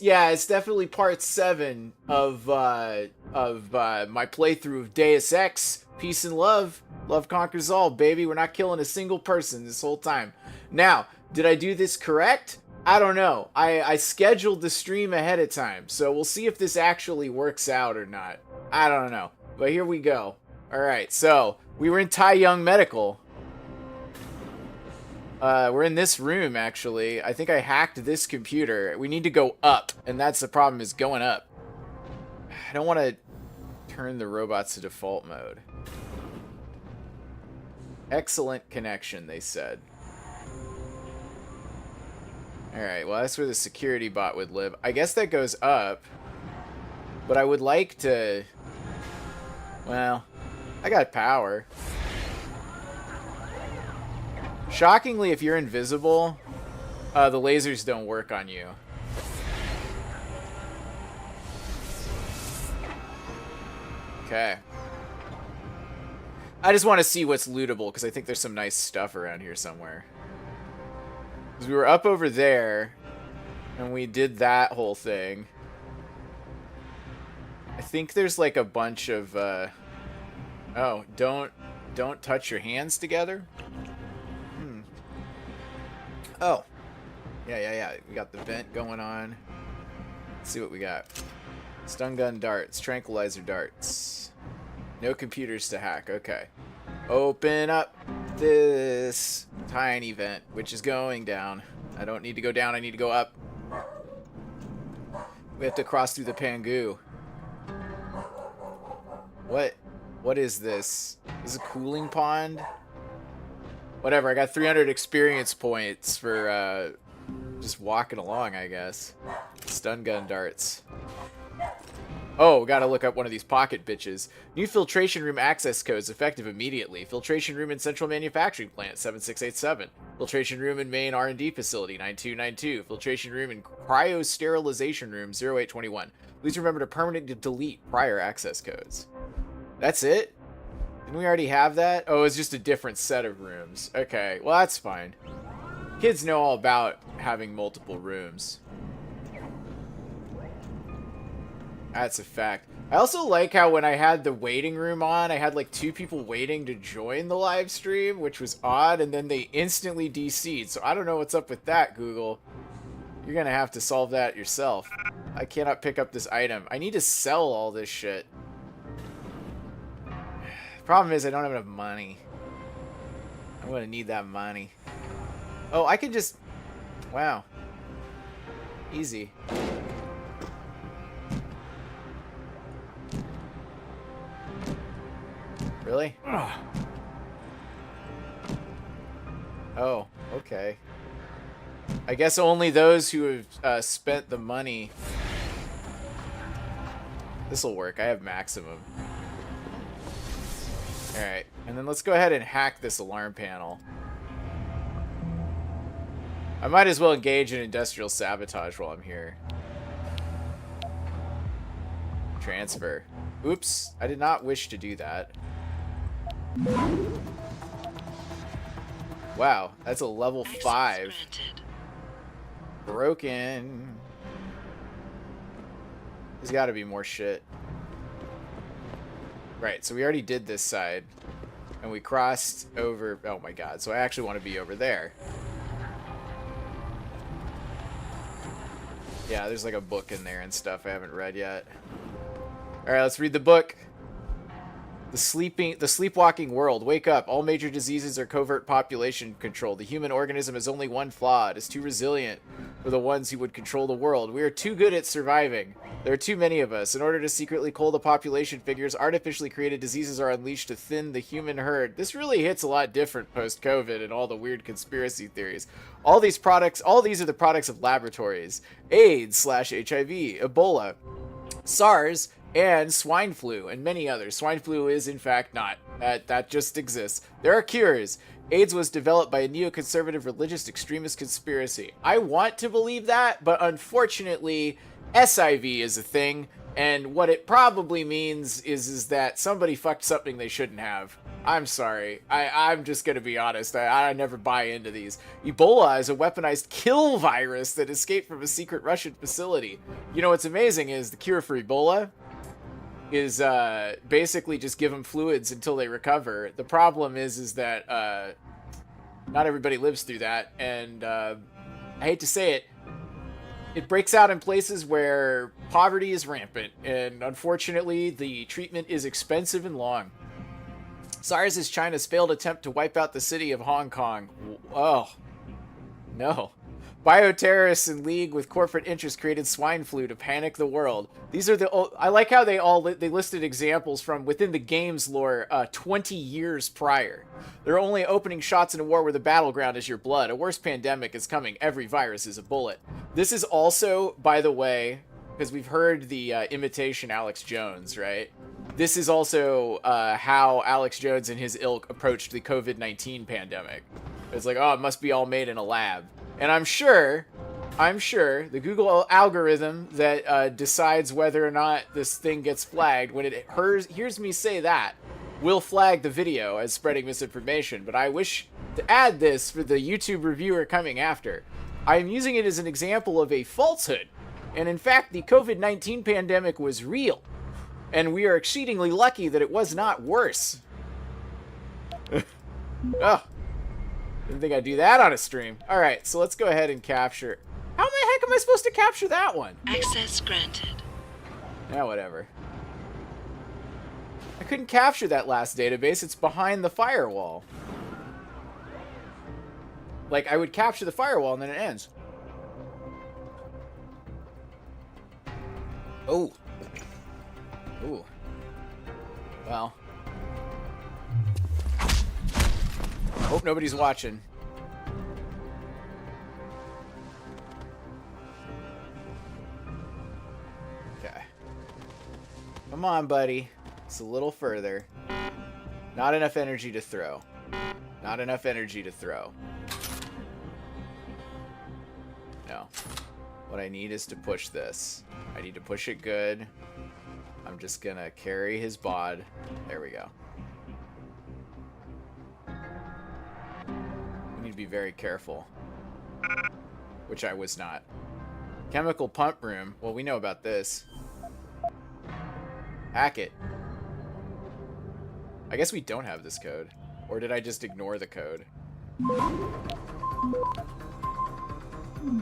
Yeah, it's definitely part 7 of my playthrough of Deus Ex. Peace and love. Love conquers all, baby. We're not killing a single person this whole time. Now, did I do this correct? I don't know. I scheduled the stream ahead of time, so we'll see if this actually works out or not. I don't know. But here we go. Alright, so we were in Tai Young Medical. We're in this room, actually. I think I hacked this computer. We need to go up, and that's the problem, is going up. I don't want to turn the robots to default mode. Excellent connection, they said. Alright, well, that's where the security bot would live. I guess that goes up. But I would like to... Well, I got power. Shockingly, if you're invisible, the lasers don't work on you. Okay. I just want to see what's lootable, because I think there's some nice stuff around here somewhere. Because we were up over there, and we did that whole thing. I think there's like a bunch of, oh, don't touch your hands together? Oh. Yeah. We got the vent going on. Let's see what we got. Stun gun darts. Tranquilizer darts. No computers to hack. Okay. Open up this tiny vent, which is going down. I don't need to go down. I need to go up. We have to cross through the Pangu. What is this? Is this a cooling pond? Whatever, I got 300 experience points for just walking along, I guess. Stun gun darts. Oh, gotta look up one of these pocket bitches. New filtration room access codes effective immediately. Filtration room in central manufacturing plant 7687. Filtration room in main R&D facility 9292. Filtration room in cryo-sterilization room 0821. Please remember to permanently delete prior access codes. That's it? Didn't we already have that? Oh, it's just a different set of rooms. Okay, well that's fine. Kids know all about having multiple rooms. That's a fact. I also like how when I had the waiting room on, I had like 2 people waiting to join the live stream, which was odd, and then they instantly DC'd. So I don't know what's up with that, Google. You're gonna have to solve that yourself. I cannot pick up this item. I need to sell all this shit. Problem is I don't have enough money. I'm gonna need that money. Oh, I can just... Wow. Easy. Really? Oh, okay. I guess only those who have spent the money... This'll work. I have maximum. Alright, and then let's go ahead and hack this alarm panel. I might as well engage in industrial sabotage while I'm here. Transfer. Oops, I did not wish to do that. Wow, that's a level 5. Broken. There's gotta be more shit. Right, so we already did this side. And we crossed over... Oh my god, so I actually want to be over there. Yeah, there's like a book in there and stuff I haven't read yet. Alright, let's read the book. The sleepwalking world. Wake up. All major diseases are covert population control. The human organism has only one flaw. It is too resilient for the ones who would control the world. We are too good at surviving. There are too many of us. In order to secretly cull the population figures, artificially created diseases are unleashed to thin the human herd. This really hits a lot different post-COVID and all the weird conspiracy theories. All these are the products of laboratories. AIDS/HIV, Ebola, SARS, and swine flu, and many others. Swine flu is, in fact, not. That just exists. There are cures. AIDS was developed by a neoconservative religious extremist conspiracy. I want to believe that, but unfortunately, SIV is a thing, and what it probably means is that somebody fucked something they shouldn't have. I'm sorry. I'm just going to be honest. I never buy into these. Ebola is a weaponized kill virus that escaped from a secret Russian facility. You know what's amazing is the cure for Ebola is basically just give them fluids until they recover. The problem is that not everybody lives through that. And I hate to say it, it breaks out in places where poverty is rampant. And unfortunately, the treatment is expensive and long. SARS is China's failed attempt to wipe out the city of Hong Kong. Oh, no. Bioterrorists in league with corporate interests created swine flu to panic the world. These are the... I like how they listed examples from within the game's lore 20 years prior. They're only opening shots in a war where the battleground is your blood. A worse pandemic is coming. Every virus is a bullet. This is also, by the way, because we've heard the imitation Alex Jones, right? This is also how Alex Jones and his ilk approached the COVID-19 pandemic. It's like, oh, it must be all made in a lab. And I'm sure the Google algorithm that decides whether or not this thing gets flagged, when it hears me say that, will flag the video as spreading misinformation. But I wish to add this for the YouTube reviewer coming after. I am using it as an example of a falsehood. And in fact, the COVID-19 pandemic was real. And we are exceedingly lucky that it was not worse. Oh, didn't think I'd do that on a stream. All right, so let's go ahead and capture. How the heck am I supposed to capture that one? Access granted. Yeah, whatever. I couldn't capture that last database. It's behind the firewall. Like, I would capture the firewall and then it ends. Oh. Ooh. Well. Hope nobody's watching. Okay. Come on, buddy. It's a little further. Not enough energy to throw. Not enough energy to throw. No. What I need is to push this. I need to push it good. I'm just gonna carry his bod. There we go. We need to be very careful. Which I was not. Chemical pump room. Well, we know about this. Hack it. I guess we don't have this code. Or did I just ignore the code?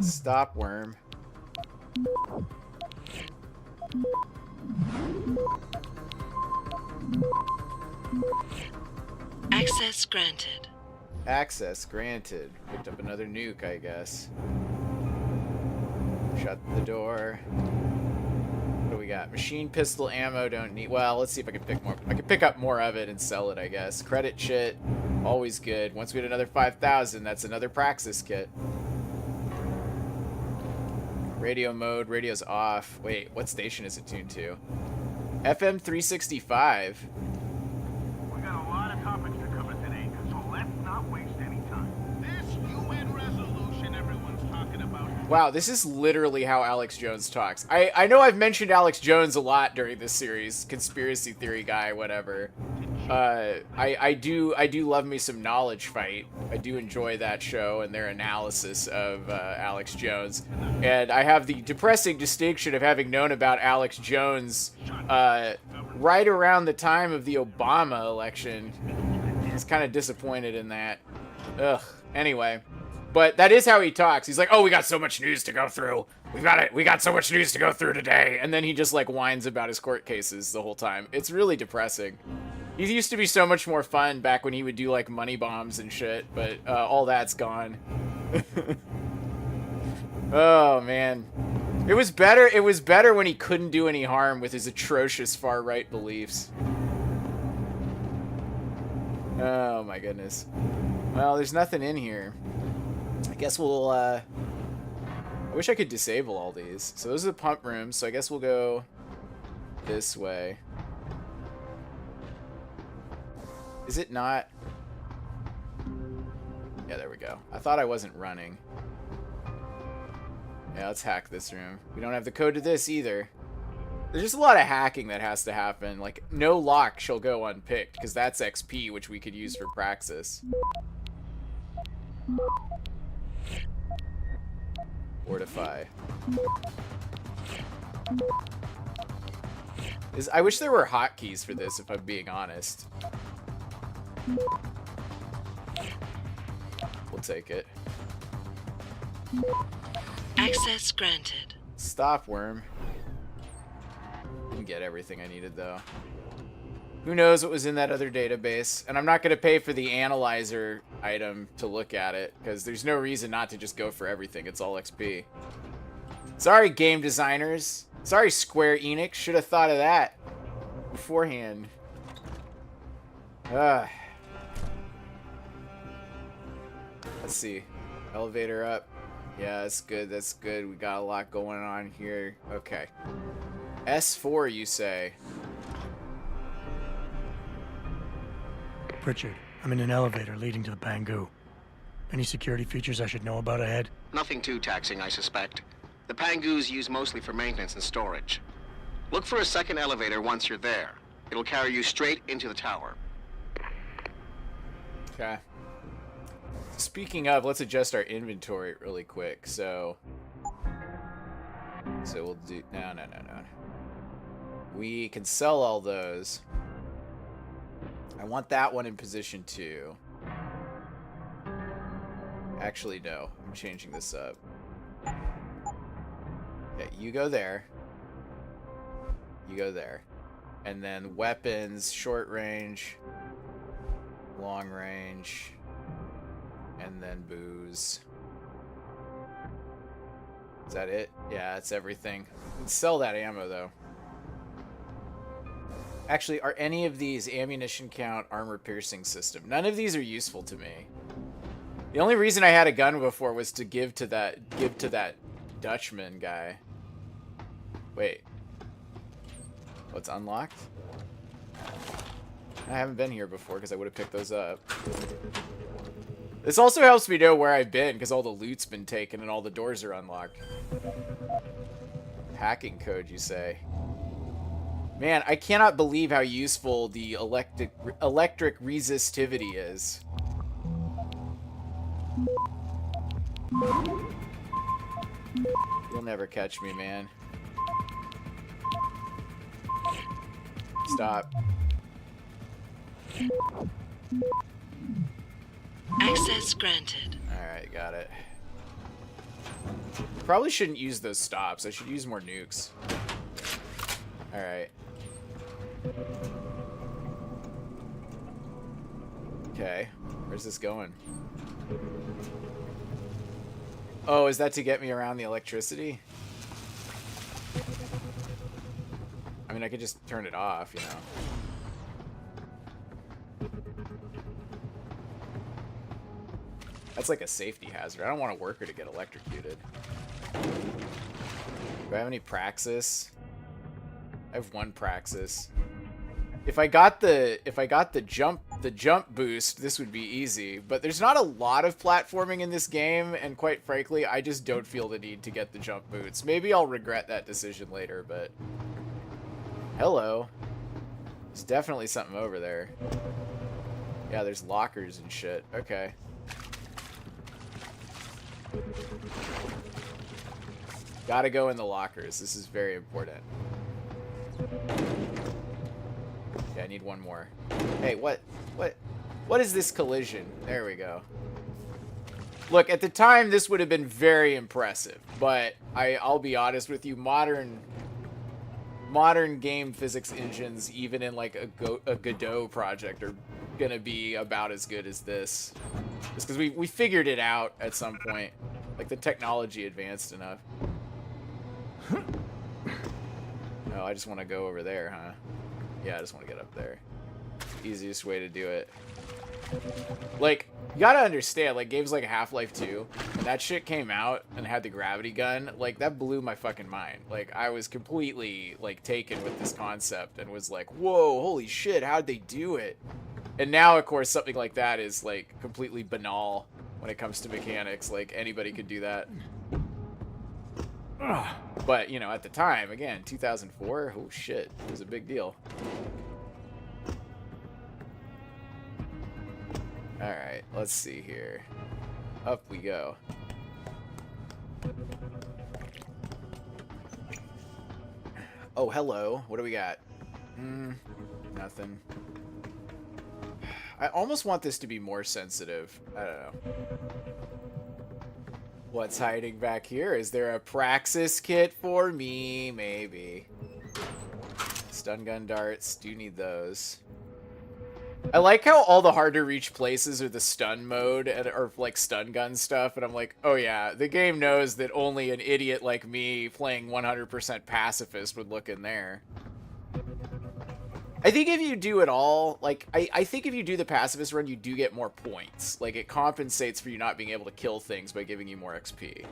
Stop, worm. Access granted. Access granted. Picked up another nuke, I guess. Shut the door. What do we got? Machine pistol ammo, don't need... Well, let's see if I can pick more. I can pick up more of it and sell it, I guess. Credit shit, always good. Once we get another 5,000, that's another Praxis kit. Radio mode, radio's off. Wait, what station is it tuned to? FM 365. We got a lot of topics to cover today, so let's not waste any time. This UN resolution everyone's talking about. Wow, this is literally how Alex Jones talks. I know I've mentioned Alex Jones a lot during this series. Conspiracy theory guy, whatever. I do love me some Knowledge Fight. I do enjoy that show and their analysis of Alex Jones. And I have the depressing distinction of having known about Alex Jones right around the time of the Obama election. I was kind of disappointed in that. Ugh. Anyway. But that is how he talks. He's like, oh, we got so much news to go through. We got so much news to go through today. And then he just like whines about his court cases the whole time. It's really depressing. He used to be so much more fun back when he would do like money bombs and shit, but all that's gone. Oh man. It was better when he couldn't do any harm with his atrocious far-right beliefs. Oh my goodness. Well, there's nothing in here. I guess we'll I wish I could disable all these. So those are the pump rooms, so I guess we'll go this way. Is it not? Yeah, there we go. I thought I wasn't running. Yeah, let's hack this room. We don't have the code to this either. There's just a lot of hacking that has to happen. Like, no lock shall go unpicked, because that's XP, which we could use for praxis. Fortify. I wish there were hotkeys for this, if I'm being honest. We'll take it. Access granted. Stop, worm. Didn't get everything I needed, though. Who knows what was in that other database? And I'm not going to pay for the analyzer item to look at it, because there's no reason not to just go for everything. It's all XP. Sorry, game designers. Sorry, Square Enix. Should have thought of that beforehand. Let's see. Elevator up. Yeah, that's good. That's good. We got a lot going on here. Okay. S4, you say? Pritchard, I'm in an elevator leading to the Pangu. Any security features I should know about ahead? Nothing too taxing, I suspect. The Pangus used mostly for maintenance and storage. Look for a second elevator once you're there. It'll carry you straight into the tower. Okay. Speaking of, let's adjust our inventory really quick. So we'll do... No. We can sell all those. I want that one in position 2. Actually, no. I'm changing this up. Okay, you go there. You go there. And then weapons, short range, long range, and then booze. Is that it? Yeah, that's everything. Let's sell that ammo, though. Actually, are any of these ammunition count, armor piercing system? None of these are useful to me. The only reason I had a gun before was to give to that Dutchman guy. Wait. What's unlocked? I haven't been here before because I would have picked those up. This also helps me know where I've been because all the loot's been taken and all the doors are unlocked. Hacking code, you say? Man, I cannot believe how useful the electric resistivity is. You'll never catch me, man. Stop. Access granted. Alright, got it. Probably shouldn't use those stops. I should use more nukes. Alright. Okay. Where's this going? Oh, is that to get me around the electricity? I mean, I could just turn it off, you know. That's like a safety hazard. I don't want a worker to get electrocuted. Do I have any praxis? I have 1 praxis. If I got the jump boost, this would be easy. But there's not a lot of platforming in this game, and quite frankly, I just don't feel the need to get the jump boots. Maybe I'll regret that decision later, but... Hello. There's definitely something over there. Yeah, there's lockers and shit. Okay. Gotta go in the lockers. This is very important. Yeah, I need 1 more. Hey, what is this collision? There we go. Look, at the time, this would have been very impressive, but I'll be honest with you, modern game physics engines, even in like a Godot project, are gonna be about as good as this. Just because we figured it out at some point. Like, the technology advanced enough. Oh, I just want to go over there, huh? Yeah, I just want to get up there. Easiest way to do it. Like, you gotta understand, like, games like Half-Life 2, when that shit came out and had the gravity gun, like, that blew my fucking mind. Like, I was completely, like, taken with this concept and was like, whoa, holy shit, how'd they do it? And now, of course, something like that is, like, completely banal when it comes to mechanics. Like, anybody could do that. But, you know, at the time, again, 2004, oh shit, it was a big deal. Alright, let's see here. Up we go. Oh, hello. What do we got? Nothing. I almost want this to be more sensitive. I don't know. What's hiding back here? Is there a Praxis kit for me? Maybe. Stun gun darts. Do need those. I like how all the hard to reach places are the stun mode or like stun gun stuff, and I'm like, oh yeah, the game knows that only an idiot like me playing 100% pacifist would look in there. I think if you do it all, like, I think if you do the pacifist run, you do get more points. Like, it compensates for you not being able to kill things by giving you more XP.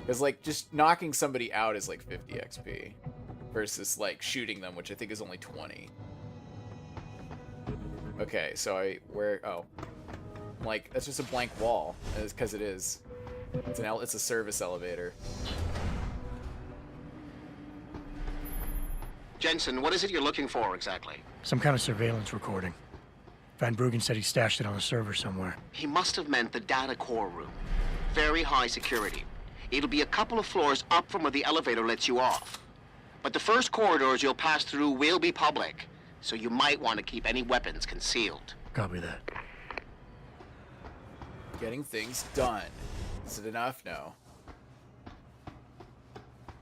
Because, like, just knocking somebody out is like 50 XP versus, like, shooting them, which I think is only 20. Okay, so oh. Like, that's just a blank wall. It's because it is. It's a service elevator. Jensen, what is it you're looking for exactly? Some kind of surveillance recording. Van Bruggen said he stashed it on a server somewhere. He must have meant the data core room. Very high security. It'll be a couple of floors up from where the elevator lets you off. But the first corridors you'll pass through will be public, so you might want to keep any weapons concealed. Copy that. Getting things done. Is it enough? No.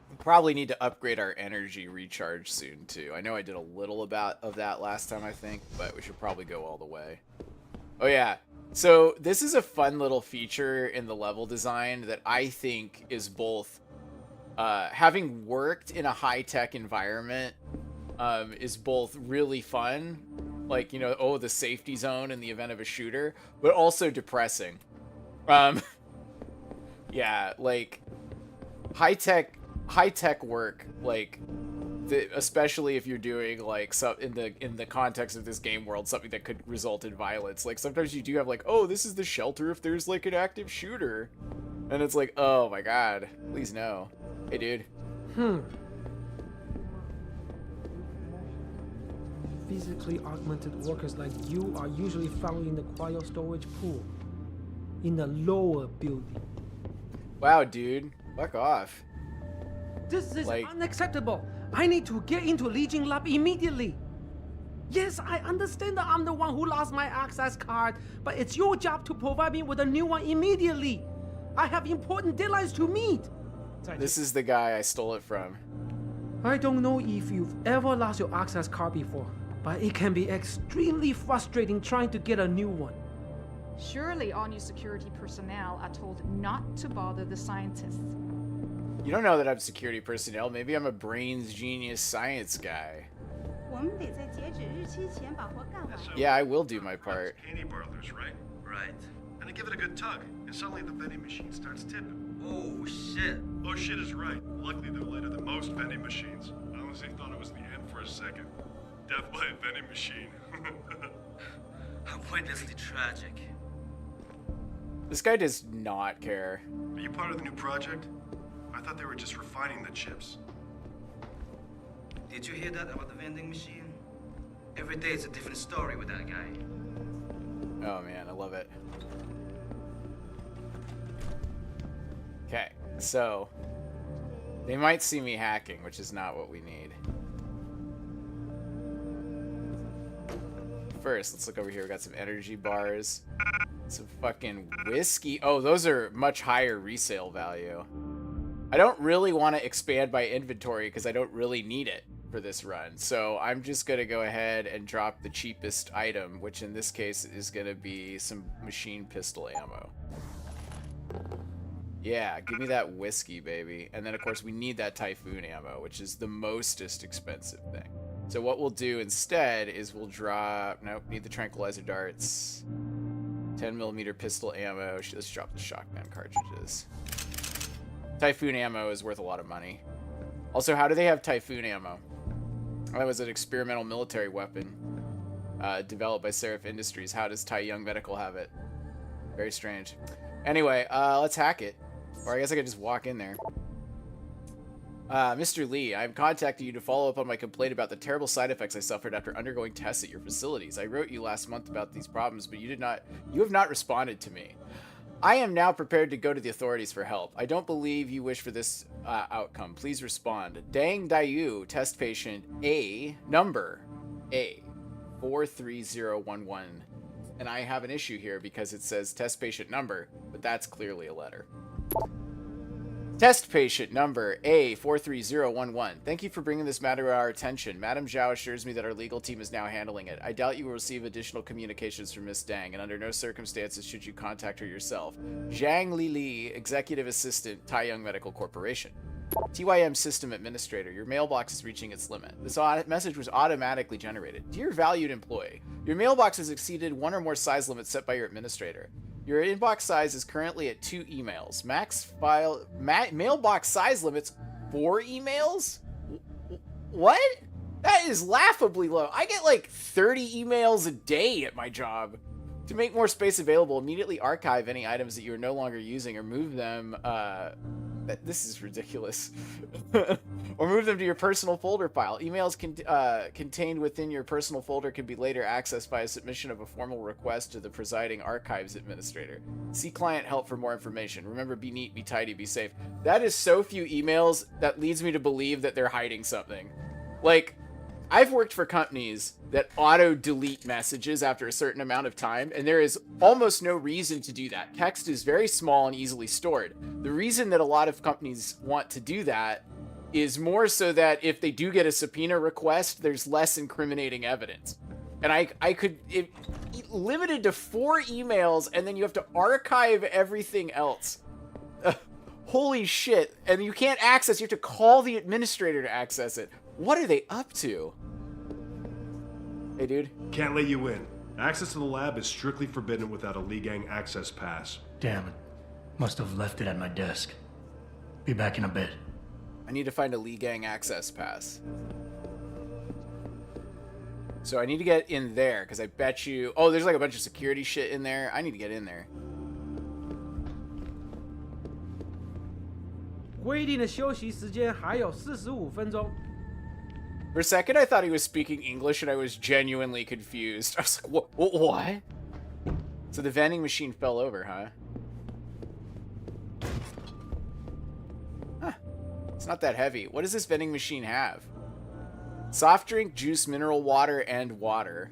We probably need to upgrade our energy recharge soon, too. I know I did a little of that last time, I think, but we should probably go all the way. Oh, yeah. So this is a fun little feature in the level design that I think is both having worked in a high-tech environment is both really fun, like, you know, oh, the safety zone in the event of a shooter, but also depressing. Yeah, like, high-tech work, like, especially if you're doing, like, in the context of this game world, something that could result in violence. Like, sometimes you do have, like, oh, this is the shelter if there's, like, an active shooter. And it's like, oh my god, please no. Hey, dude. Physically augmented workers like you are usually found in the cryo storage pool in the lower building. Wow, dude. Fuck off. This is Like- unacceptable. I need to get into Legion lab immediately. Yes, I understand that I'm the one who lost my access card, but it's your job to provide me with a new one immediately. I have important deadlines to meet. This is the guy I stole it from. I don't know if you've ever lost your access card before, but it can be extremely frustrating trying to get a new one. Surely all new security personnel are told not to bother the scientists. You don't know that I'm security personnel. Maybe I'm a brains genius science guy. Yeah, I will do my part. Candy parlors, right? Right. And I give it a good tug, and suddenly the vending machine starts tipping. Oh, shit. Oh shit is right. Luckily they're lighter than most vending machines. I honestly thought it was the end for a second. Death by a vending machine. How pointlessly tragic. This guy does not care. Are you part of the new project? I thought they were just refining the chips. Did you hear that about the vending machine? Every day it's a different story with that guy. Oh man, I love it. Okay, so they might see me hacking, which is not what we need. First, let's look over here. We got some energy bars, some fucking whiskey. Oh, those are much higher resale value. I don't really want to expand my inventory because I don't really need it for this run. So I'm just going to go ahead and drop the cheapest item, which in this case is going to be some machine pistol ammo. Yeah, give me that whiskey, baby. And then, of course, we need that Typhoon ammo, which is the mostest expensive thing. So what we'll do instead is we'll drop... Nope, need the tranquilizer darts. 10mm pistol ammo. Let's drop the shotgun cartridges. Typhoon ammo is worth a lot of money. Also, how do they have Typhoon ammo? That was an experimental military weapon developed by Sarif Industries. How does Tai Young Medical have it? Very strange. Anyway, let's hack it. Or I guess I could just walk in there. Mr. Lee, I'm contacting you to follow up on my complaint about the terrible side effects I suffered after undergoing tests at your facilities. I wrote you last month about these problems, but you have not responded to me. I am now prepared to go to the authorities for help. I don't believe you wish for this outcome. Please respond. Dang Dayu, test patient A, number A, 43011. And I have an issue here because it says test patient number, but that's clearly a letter. Test patient number A43011. Thank you for bringing this matter to our attention. Madam Zhao assures me that our legal team is now handling it. I doubt you will receive additional communications from Miss Dang, and under no circumstances should you contact her yourself. Zhang Li, Executive Assistant, Tai Young Medical Corporation. TYM System Administrator, your mailbox is reaching its limit. This message was automatically generated. Dear valued employee, your mailbox has exceeded one or more size limits set by your administrator. Your inbox size is currently at 2 emails. Mailbox size limits 4 emails? What? That is laughably low. I get like 30 emails a day at my job. To make more space available, immediately archive any items that you are no longer using or move them, this is ridiculous. Or move them to your personal folder file. Emails contained within your personal folder can be later accessed by a submission of a formal request to the presiding archives administrator. See client help for more information. Remember, be neat, be tidy, be safe. That is so few emails that leads me to believe that they're hiding something. Like, I've worked for companies that auto-delete messages after a certain amount of time, and there is almost no reason to do that. Text is very small and easily stored. The reason that a lot of companies want to do that is more so that if they do get a subpoena request, there's less incriminating evidence. And I could... limited to 4 emails, and then you have to archive everything else. Holy shit. And you can't access, you have to call the administrator to access it. What are they up to? Hey, dude. Can't let you in. Access to the lab is strictly forbidden without a Lee Gang access pass. Damn it. Must have left it at my desk. Be back in a bit. I need to find a Lee Gang access pass. So I need to get in there, because I bet you... Oh, there's like a bunch of security shit in there. I need to get in there. 规定的休息时间还有45分钟。 For a second, I thought he was speaking English, and I was genuinely confused. I was like, what? So the vending machine fell over, huh? Huh. It's not that heavy. What does this vending machine have? Soft drink, juice, mineral water, and water.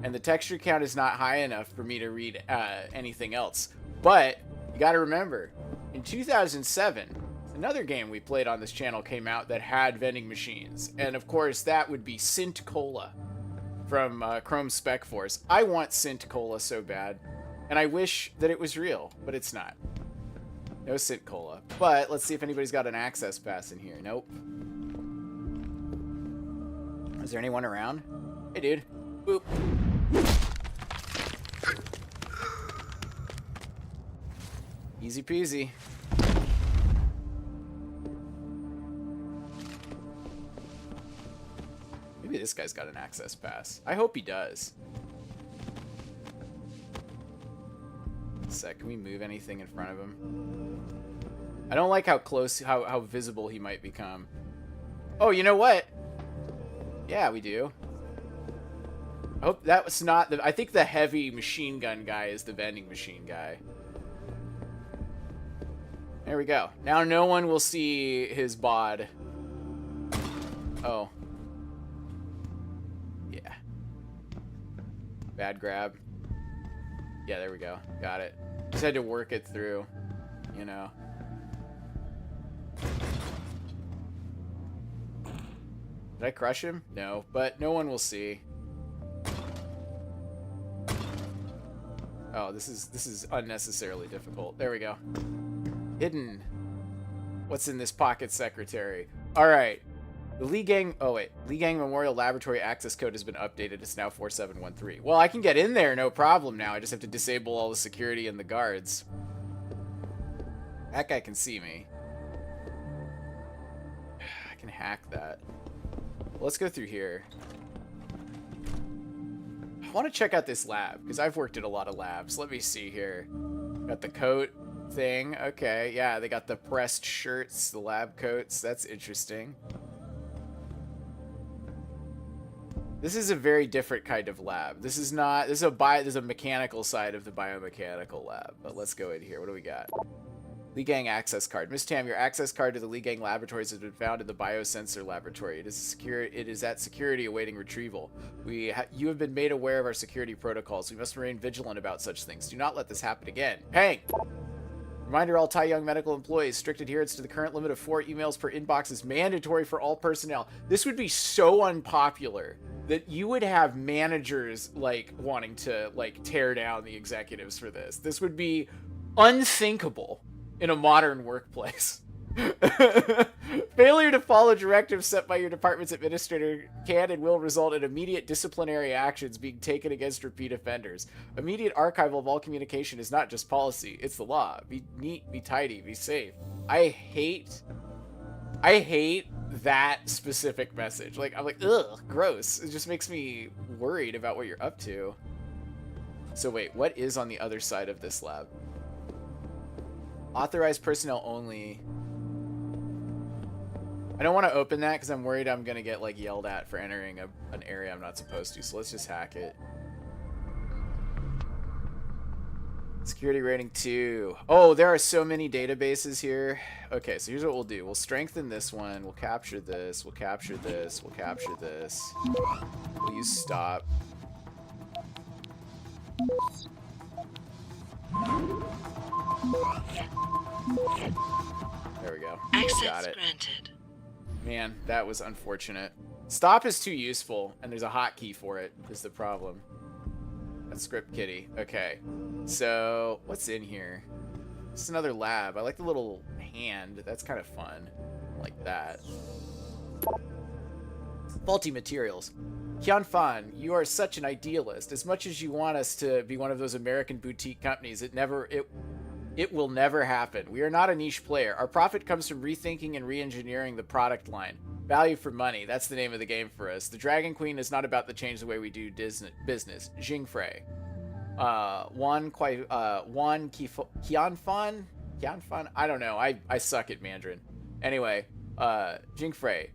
And the texture count is not high enough for me to read anything else. But, you gotta remember, in 2007... another game we played on this channel came out that had vending machines. And of course, that would be Sint Cola from Chrome Spec Force. I want Sint Cola so bad. And I wish that it was real, but it's not. No Sint Cola. But let's see if anybody's got an access pass in here. Nope. Is there anyone around? Hey, dude. Boop. Easy peasy. Maybe this guy's got an access pass. I hope he does. A sec, can we move anything in front of him? I don't like how close, how visible he might become. Oh, you know what? Yeah, we do. I hope that was not the... I think the heavy machine gun guy is the vending machine guy. There we go. Now no one will see his bod. Oh. Yeah. Bad grab. Yeah, there we go. Got it. Just had to work it through, you know. Did I crush him? No, but no one will see. Oh, this is unnecessarily difficult. There we go. Hidden. What's in this pocket secretary? All right. The Lee Gang... Oh, wait. Lee Gang Memorial Laboratory access code has been updated. It's now 4713. Well, I can get in there, no problem now. I just have to disable all the security and the guards. That guy can see me. I can hack that. Let's go through here. I want to check out this lab, because I've worked at a lot of labs. Let me see here. Got the coat thing. Okay, yeah, they got the pressed shirts, the lab coats. That's interesting. This is a very different kind of lab. This is not, this is a mechanical side of the biomechanical lab. But let's go in here. What do we got? Lee Gang access card. Miss Tam, your access card to the Lee Gang laboratories has been found in the biosensor laboratory. It is at security awaiting retrieval. You have been made aware of our security protocols. We must remain vigilant about such things. Do not let this happen again. Pang! Reminder, all Tai Young Medical employees, strict adherence to the current limit of 4 emails per inbox is mandatory for all personnel. This would be so unpopular that you would have managers, like, wanting to, like, tear down the executives for this. This would be unthinkable in a modern workplace. Failure to follow directives set by your department's administrator can and will result in immediate disciplinary actions being taken against repeat offenders. Immediate archival of all communication is not just policy, it's the law. Be neat, be tidy, be safe. I hate that specific message. Like, I'm like, ugh, gross. It just makes me worried about what you're up to. So wait, what is on the other side of this lab? Authorized personnel only. I don't want to open that because I'm worried I'm going to get, like, yelled at for entering an area I'm not supposed to. So let's just hack it. Security rating 2. Oh, there are so many databases here. Okay, so here's what we'll do. We'll strengthen this one. We'll capture this. We'll capture this. We'll capture this. We'll use stop. There we go. Access Got it. granted. Man, that was unfortunate. Stop is too useful, and there's a hotkey for it, is the problem. That's script kitty. Okay. So, what's in here? It's another lab. I like the little hand. That's kind of fun. I like that. Faulty materials. Hyun Fan, you are such an idealist. As much as you want us to be one of those American boutique companies, it will never happen. We are not a niche player. Our profit comes from rethinking and re-engineering the product line. Value for money. That's the name of the game for us. The Dragon Queen is not about to change the way we do business. Jing Frey. Hyun Fan? Hyun Fan? I don't know. I suck at Mandarin. Anyway, Jing Frey.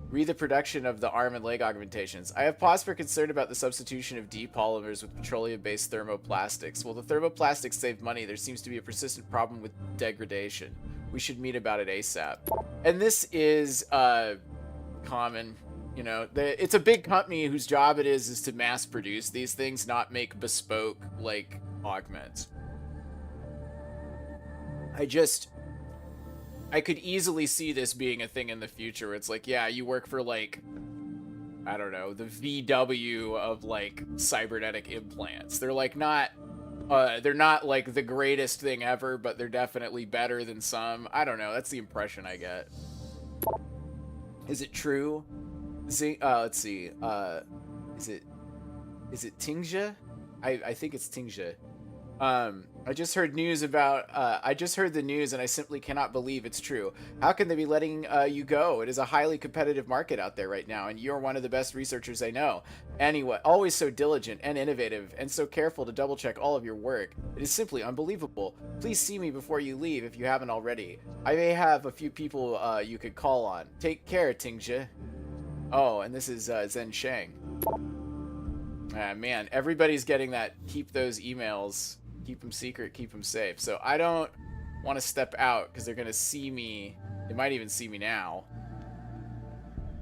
Read the production of the arm and leg augmentations. I have pause for concern about the substitution of D-polymers with petroleum-based thermoplastics. While the thermoplastics save money, there seems to be a persistent problem with degradation. We should meet about it ASAP. And this is common. You know, it's a big company whose job it is to mass produce these things, not make bespoke, like, augments. I could easily see this being a thing in the future where it's like, yeah, you work for, like, I don't know, the VW of, like, cybernetic implants. They're, like, they're not, like, the greatest thing ever, but they're definitely better than some. I don't know. That's the impression I get. Is it true? Let's see. Is it Tingja? I think it's Tingja. I just heard news about, I just heard the news and I simply cannot believe it's true. How can they be letting you go? It is a highly competitive market out there right now, and you're one of the best researchers I know. Anyway, always so diligent and innovative, and so careful to double check all of your work. It is simply unbelievable. Please see me before you leave if you haven't already. I may have a few people you could call on. Take care, Tingja. Oh, and this is Zen Shang. Man, everybody's getting that keep those emails. Keep them secret, keep them safe. So I don't want to step out because they're going to see me. They might even see me now.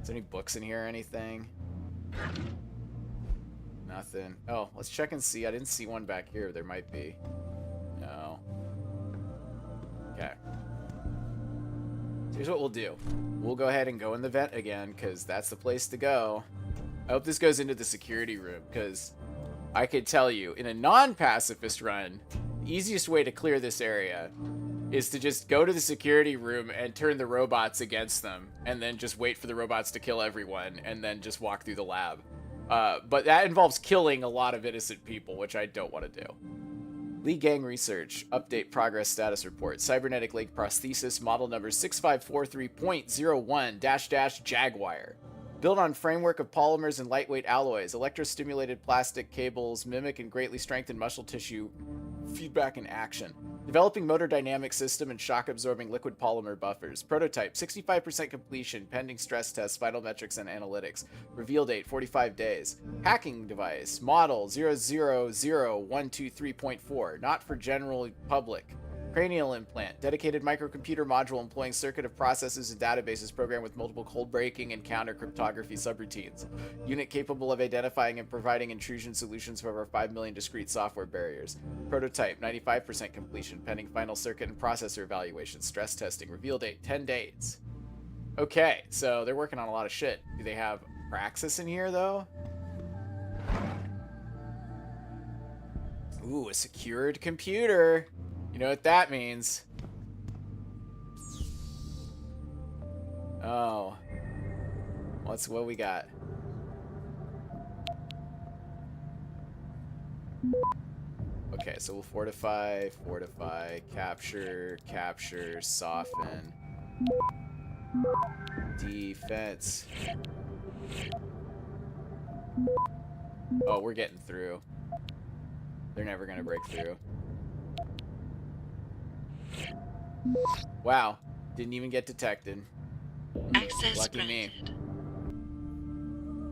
Is there any books in here or anything? Nothing. Oh, let's check and see. I didn't see one back here. There might be. No. Okay. Here's what we'll do. We'll go ahead and go in the vent again because that's the place to go. I hope this goes into the security room because I could tell you, in a non-pacifist run, the easiest way to clear this area is to just go to the security room and turn the robots against them, and then just wait for the robots to kill everyone, and then just walk through the lab. But that involves killing a lot of innocent people, which I don't want to do. Lee Gang Research. Update progress status report. Cybernetic leg prosthesis model number 6543.01-Jaguar. Built on framework of polymers and lightweight alloys, electrostimulated plastic cables mimic and greatly strengthen muscle tissue feedback and action. Developing motor dynamic system and shock-absorbing liquid polymer buffers. Prototype, 65% completion, pending stress tests, final metrics, and analytics. Reveal date, 45 days. Hacking device, model 000123.4, not for general public. Cranial implant, dedicated microcomputer module employing circuit of processes and databases programmed with multiple cold-breaking and counter-cryptography subroutines. Unit capable of identifying and providing intrusion solutions for over 5 million discrete software barriers. Prototype, 95% completion, pending final circuit and processor evaluation, stress testing, reveal date, 10 days. Okay, so they're working on a lot of shit. Do they have Praxis in here, though? Ooh, a secured computer. You know what that means. Oh. What we got? Okay, so we'll fortify, capture, soften. Defense. Oh, we're getting through. They're never gonna break through. Wow, didn't even get detected. Access Lucky granted. me.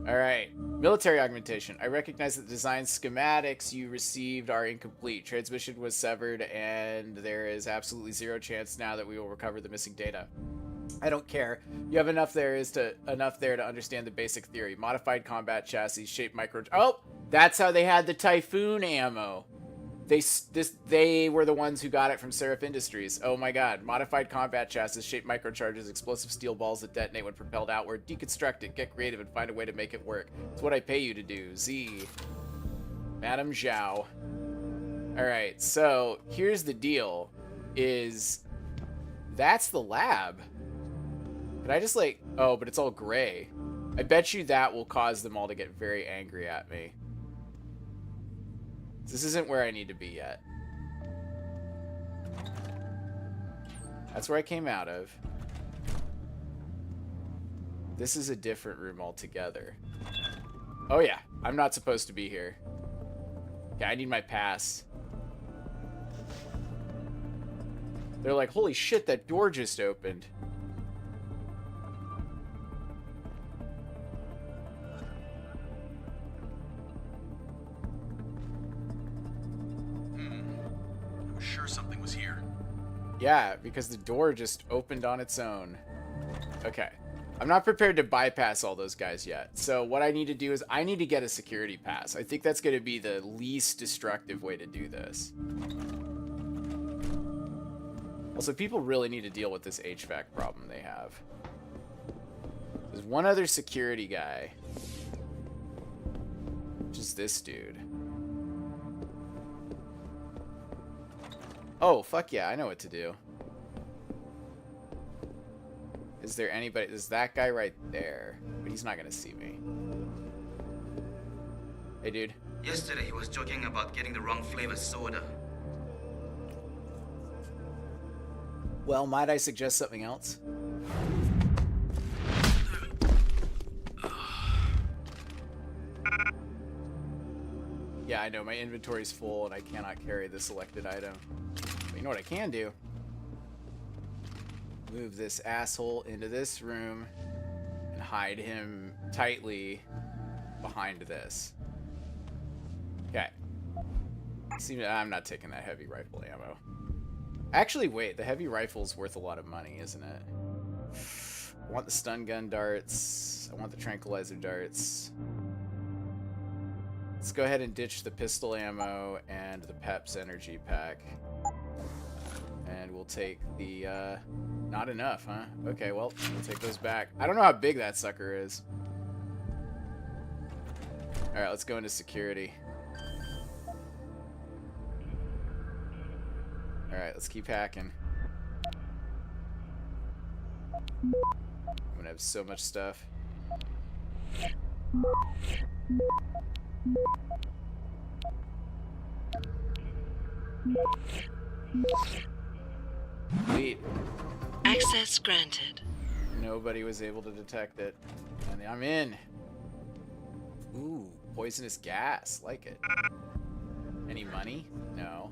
Alright, military augmentation. I recognize that the design schematics you received are incomplete. Transmission was severed, and there is absolutely zero chance now that we will recover the missing data. I don't care. You have enough there to understand the basic theory. Modified combat chassis, shaped micro... Oh! That's how they had the Typhoon ammo. They were the ones who got it from Sarif Industries. Oh my god. Modified combat chassis, shaped microcharges, explosive steel balls that detonate when propelled outward. Deconstruct it, get creative, and find a way to make it work. It's what I pay you to do. Z. Madam Zhao. Alright, so here's the deal. That's the lab. Could I just like... Oh, but it's all gray. I bet you that will cause them all to get very angry at me. This isn't where I need to be yet. That's where I came out of. This is a different room altogether. Oh yeah, I'm not supposed to be here. Yeah, I need my pass. They're like, holy shit, that door just opened. Something was here. Yeah, because the door just opened on its own. Okay. I'm not prepared to bypass all those guys yet. So what I need to do is I need to get a security pass. I think that's going to be the least destructive way to do this. Also, people really need to deal with this HVAC problem they have. There's one other security guy. Which is this dude. Oh, fuck yeah, I know what to do. Is there anybody... There's that guy right there. But he's not gonna see me. Hey, dude. Yesterday he was joking about getting the wrong flavor soda. Well, might I suggest something else? Yeah, I know, my inventory's full and I cannot carry the selected item. But you know what I can do? Move this asshole into this room and hide him tightly behind this. Okay. See, I'm not taking that heavy rifle ammo. Actually, wait, the heavy rifle's worth a lot of money, isn't it? I want the stun gun darts. I want the tranquilizer darts. Let's go ahead and ditch the pistol ammo and the Pep's energy pack. And we'll take the, not enough, huh? Okay, well, we'll take those back. I don't know how big that sucker is. Alright, let's go into security. Alright, let's keep hacking. I'm gonna have so much stuff. Complete. Access granted. Nobody was able to detect it. And I'm in. Ooh, poisonous gas. Like it. Any money? No.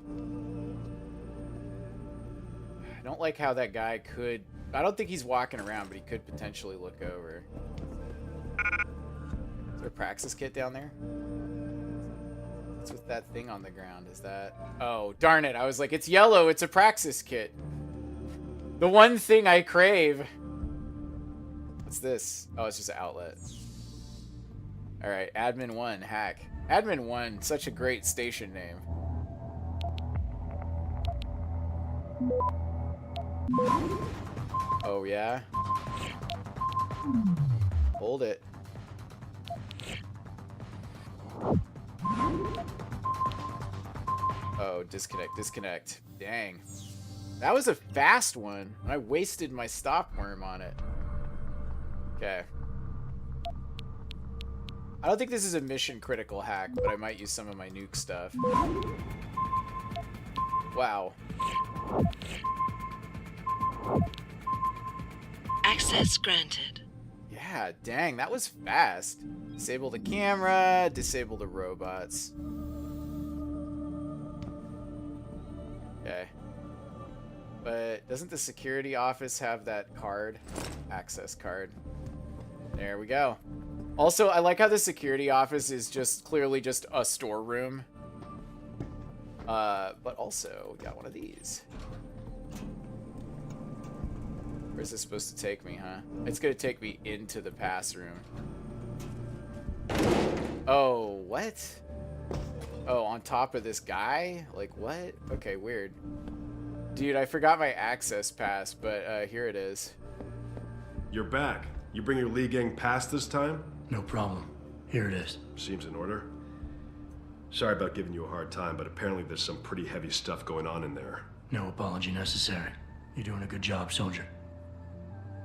don't like how that guy could... I don't think he's walking around, but he could potentially look over. Is there a Praxis kit down there? What's with that thing on the ground? Is that... Oh, darn it. I was like, it's yellow. It's a Praxis kit. The one thing I crave. What's this? Oh, it's just an outlet. Alright, Admin 1, hack. Admin 1, such a great station name. Oh, yeah? Hold it. Oh, disconnect. Dang. That was a fast one. I wasted my stop worm on it. Okay. I don't think this is a mission critical hack, but I might use some of my nuke stuff. Wow. Access granted. Yeah, dang, that was fast. Disable the camera, disable the robots. Okay. But doesn't the security office have that card? Access card. There we go. Also, I like how the security office is just clearly just a storeroom. But also, we got one of these. Where's this supposed to take me, huh? It's gonna take me into the pass room. Oh, what? Oh, on top of this guy? Like, what? Okay, weird. Dude, I forgot my access pass, but here it is. You're back. You bring your League gang pass this time? No problem. Here it is. Seems in order. Sorry about giving you a hard time, but apparently there's some pretty heavy stuff going on in there. No apology necessary. You're doing a good job, soldier.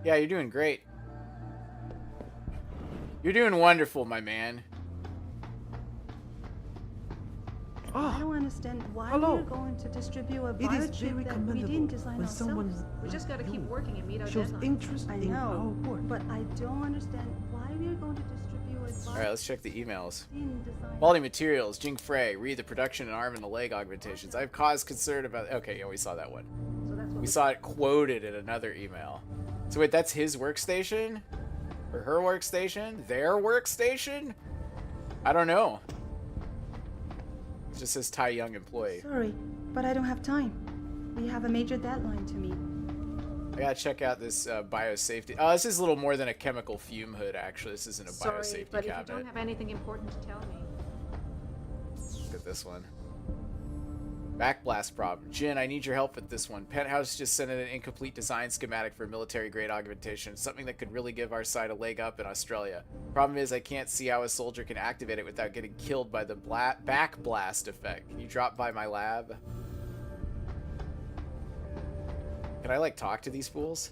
Yeah, you're doing great. You're doing wonderful, my man. I don't understand why Hello. we're going to distribute a It is biochip very that we commendable didn't design when someone ourselves. We just gotta keep working and meet our shows deadline. interest I in our know, work. but I don't understand why we're going to distribute a biochip. Alright, let's check the emails. didn't design. Quality materials, Jing Frey, read the production and arm and the leg augmentations. I've caused concern about... Okay, yeah, we saw that one. So that's what We saw it quoted in another email. So wait, that's his workstation? Or her workstation? Their workstation? I don't know. It just says Tai Young employee. Sorry, but I don't have time. We have a major deadline to meet. I gotta check out this biosafety. Oh, this is a little more than a chemical fume hood, actually. This isn't a Sorry, biosafety but if you cabinet. don't have anything important to tell me. Look at this one. Backblast problem. Jin, I need your help with this one. Penthouse just sent in an incomplete design schematic for military-grade augmentation, something that could really give our side a leg up in Australia. Problem is, I can't see how a soldier can activate it without getting killed by the backblast effect. Can you drop by my lab? Can I, like, talk to these fools?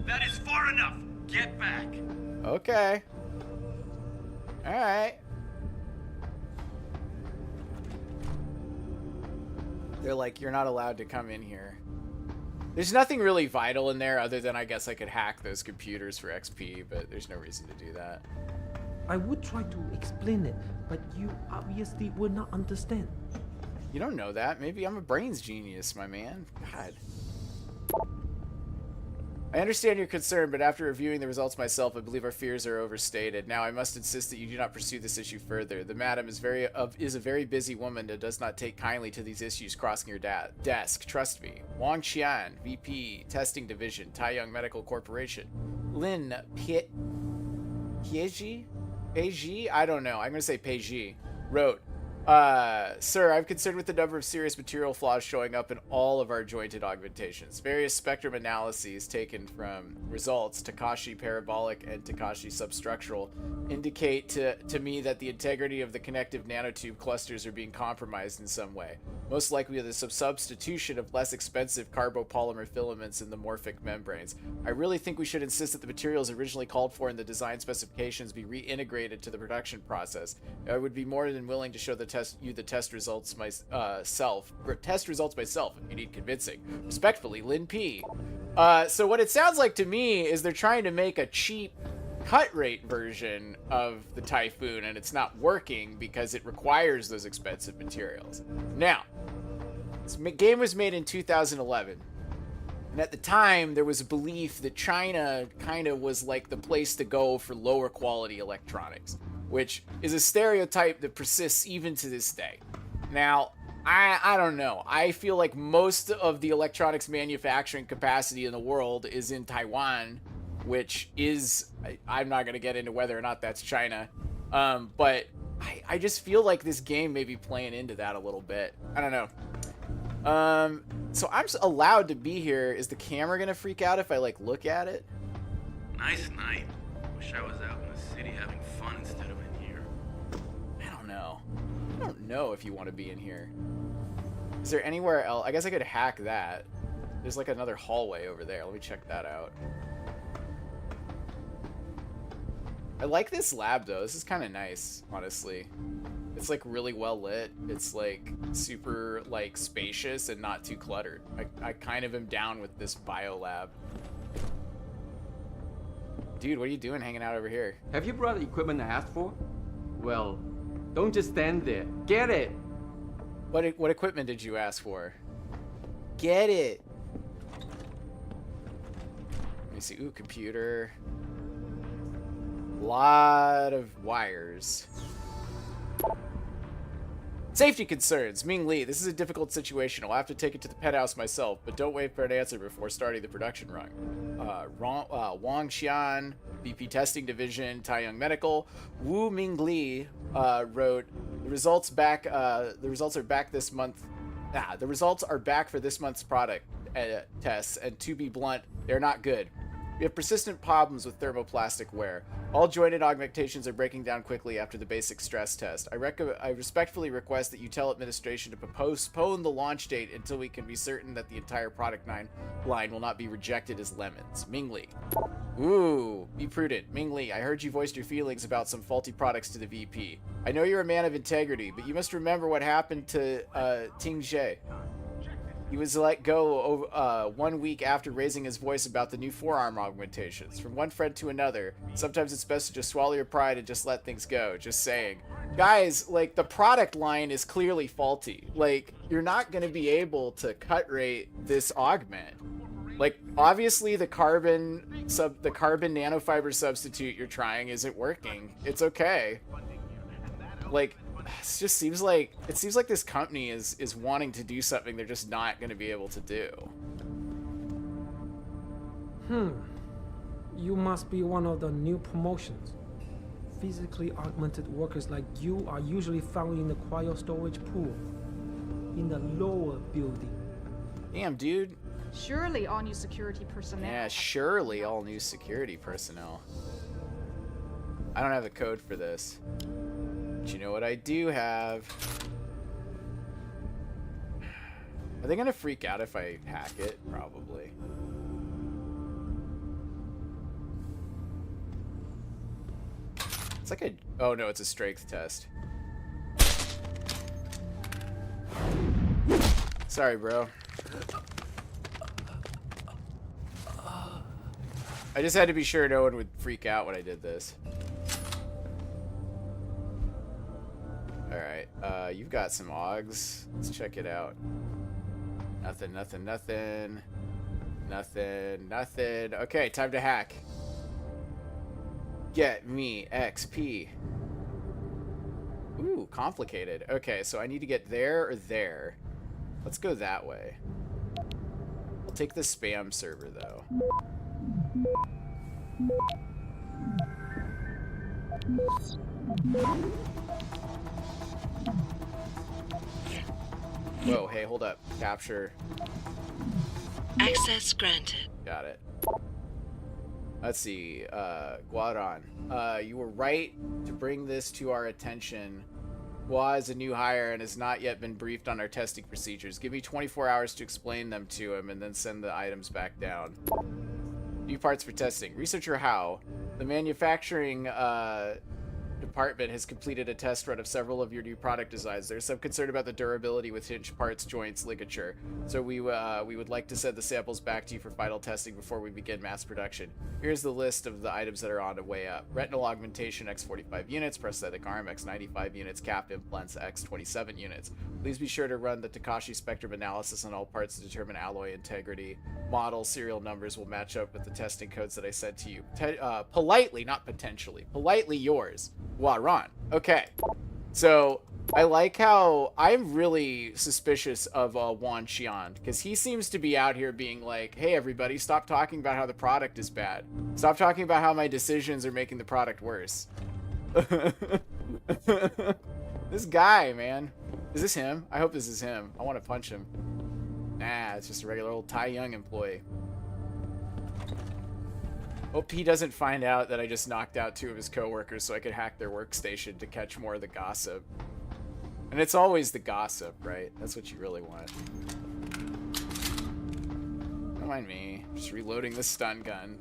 That is far enough. Get back. Okay. Alright. They're like, you're not allowed to come in here. There's nothing really vital in there other than I guess I could hack those computers for XP, but there's no reason to do that. I would try to explain it, but you obviously would not understand. You don't know that. Maybe I'm a brains genius, my man. God. I understand your concern, but after reviewing the results myself, I believe our fears are overstated. Now, I must insist that you do not pursue this issue further. The madam is a very busy woman that does not take kindly to these issues crossing your desk. Trust me. Wang Qian, VP, Testing Division, Tai Young Medical Corporation. Lin Pieji? Peiji? I don't know. I'm going to say Peiji. Wrote, sir, I'm concerned with the number of serious material flaws showing up in all of our jointed augmentations. Various spectrum analyses taken from results, Takashi parabolic and Takashi substructural, indicate to me that the integrity of the connective nanotube clusters are being compromised in some way. Most likely the substitution of less expensive carbopolymer filaments in the morphic membranes. I really think we should insist that the materials originally called for in the design specifications be reintegrated to the production process. I would be more than willing to show the test results myself if you need convincing. Respectfully, Lin P. So what it sounds like to me is they're trying to make a cheap cut rate version of the Typhoon, and it's not working because it requires those expensive materials. Now, This game was made in 2011. And at the time, there was a belief that China kind of was like the place to go for lower quality electronics, which is a stereotype that persists even to this day. Now, I don't know. I feel like most of the electronics manufacturing capacity in the world is in Taiwan, which is, I'm not going to get into whether or not that's China, but I just feel like this game may be playing into that a little bit. I don't know. So I'm allowed to be here. Is the camera going to freak out if I, like, look at it? Nice night. Wish I was out in the city having fun instead of in here. I don't know. I don't know if you want to be in here. Is there anywhere else? I guess I could hack that. There's like another hallway over there. Let me check that out. I like this lab though. This is kind of nice, honestly. It's like really well lit. It's like super like spacious and not too cluttered. I kind of am down with this bio lab. Dude, what are you doing hanging out over here? Have you brought the equipment I asked for? Well, don't just stand there. Get it! What equipment did you ask for? Get it! Let me see. Ooh, computer. Lot of wires. Safety concerns. Ming Lee, this is a difficult situation. I'll have to take it to the pet house myself, but don't wait for an answer before starting the production run. Wang Xian, VP Testing Division, Tai Young Medical. Wu Ming Li wrote, the results are back this month. The results are back for this month's product tests, and to be blunt, they're not good. We have persistent problems with thermoplastic wear. All jointed augmentations are breaking down quickly after the basic stress test. I respectfully request that you tell administration to postpone the launch date until we can be certain that the entire product line will not be rejected as lemons. Ming Li. Ooh, be prudent. Ming Li, I heard you voiced your feelings about some faulty products to the VP. I know you're a man of integrity, but you must remember what happened to Ting Jie. He was let go 1 week after raising his voice about the new forearm augmentations. From one friend to another, sometimes it's best to just swallow your pride and just let things go. Just saying. Guys, like, the product line is clearly faulty. Like, you're not going to be able to cut rate this augment. Like, obviously the carbon nanofiber substitute you're trying isn't working. It's okay. Like, it just seems like this company is wanting to do something they're just not going to be able to do. You must be one of the new promotions. Physically augmented workers like you are usually found in the cryo storage pool in the lower building. Damn, dude. Surely all new security personnel. Yeah, surely all new security personnel. I don't have the code for this. But you know what I do have? Are they gonna freak out if I hack it? Probably. It's like a... Oh no, it's a strength test. Sorry, bro. I just had to be sure no one would freak out when I did this. Alright, you've got some augs. Let's check it out. Nothing, nothing, nothing. Nothing, nothing. Okay, time to hack. Get me XP. Ooh, complicated. Okay, so I need to get there or there. Let's go that way. I'll take the spam server, though. Whoa, hey, hold up. Capture. Access granted. Got it. Let's see. Guadon. You were right to bring this to our attention. Gua is a new hire and has not yet been briefed on our testing procedures. Give me 24 hours to explain them to him and then send the items back down. New parts for testing. Researcher How. The manufacturing department has completed a test run of several of your new product designs. There's some concern about the durability with hinge parts, joints, ligature. So we would like to send the samples back to you for final testing before we begin mass production. Here's the list of the items that are on the way up. Retinal augmentation, X45 units. Prosthetic arm, X95 units. Cap implants, X27 units. Please be sure to run the Takashi spectrum analysis on all parts to determine alloy integrity. Model serial numbers will match up with the testing codes that I sent to you. Politely, not potentially. Politely yours. Waran. Okay. So, I like how I'm really suspicious of Wan Xian, because he seems to be out here being like, hey everybody, stop talking about how the product is bad. Stop talking about how my decisions are making the product worse. This guy, man. Is this him? I hope this is him. I want to punch him. Nah, it's just a regular old Tai Young employee. Hope he doesn't find out that I just knocked out 2 of his coworkers so I could hack their workstation to catch more of the gossip. And it's always the gossip, right? That's what you really want. Don't mind me. Just reloading the stun gun.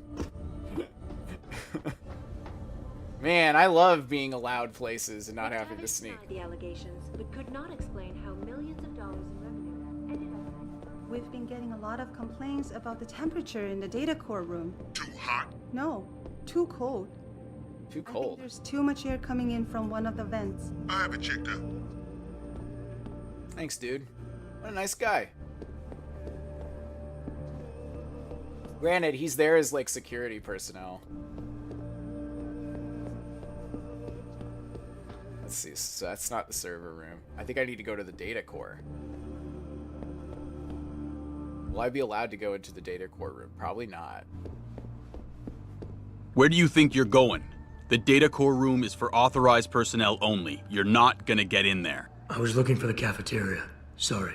Man, I love being allowed places and not having to sneak. The allegations, but could not explain how millions of dollars in revenue ended up. We've been getting a lot of complaints about the temperature in the data core room. Too hot. No, too cold. Too I cold. think there's too much air coming in from one of the vents. I have it checked out. Thanks, dude. What a nice guy. Granted, he's there as like security personnel. Let's see, so that's not the server room. I think I need to go to the data core. Will I be allowed to go into the data core room? Probably not. Where do you think you're going? The data core room is for authorized personnel only. You're not gonna get in there. I was looking for the cafeteria. Sorry.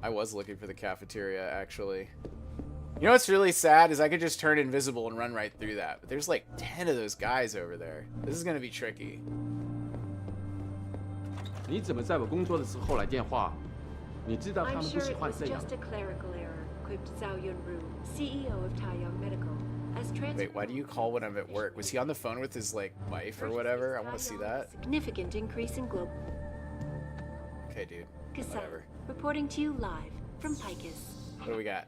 I was looking for the cafeteria, actually. You know what's really sad is I could just turn invisible and run right through that. But there's like 10 of those guys over there. This is gonna be tricky. 你怎么在我工作的时候来电话？你知道他 I'm 们不 sure 喜 it 欢 was 这样。 just a clerical error, quipped Zhao Yunru, CEO of Tai Young Medical. As Wait, why do you call when I'm at work? Was he on the phone with his like wife or whatever? I want to see that. Significant increase in global. Okay, dude. Cassette, Whatever. reporting to you live from Picus. What do we got?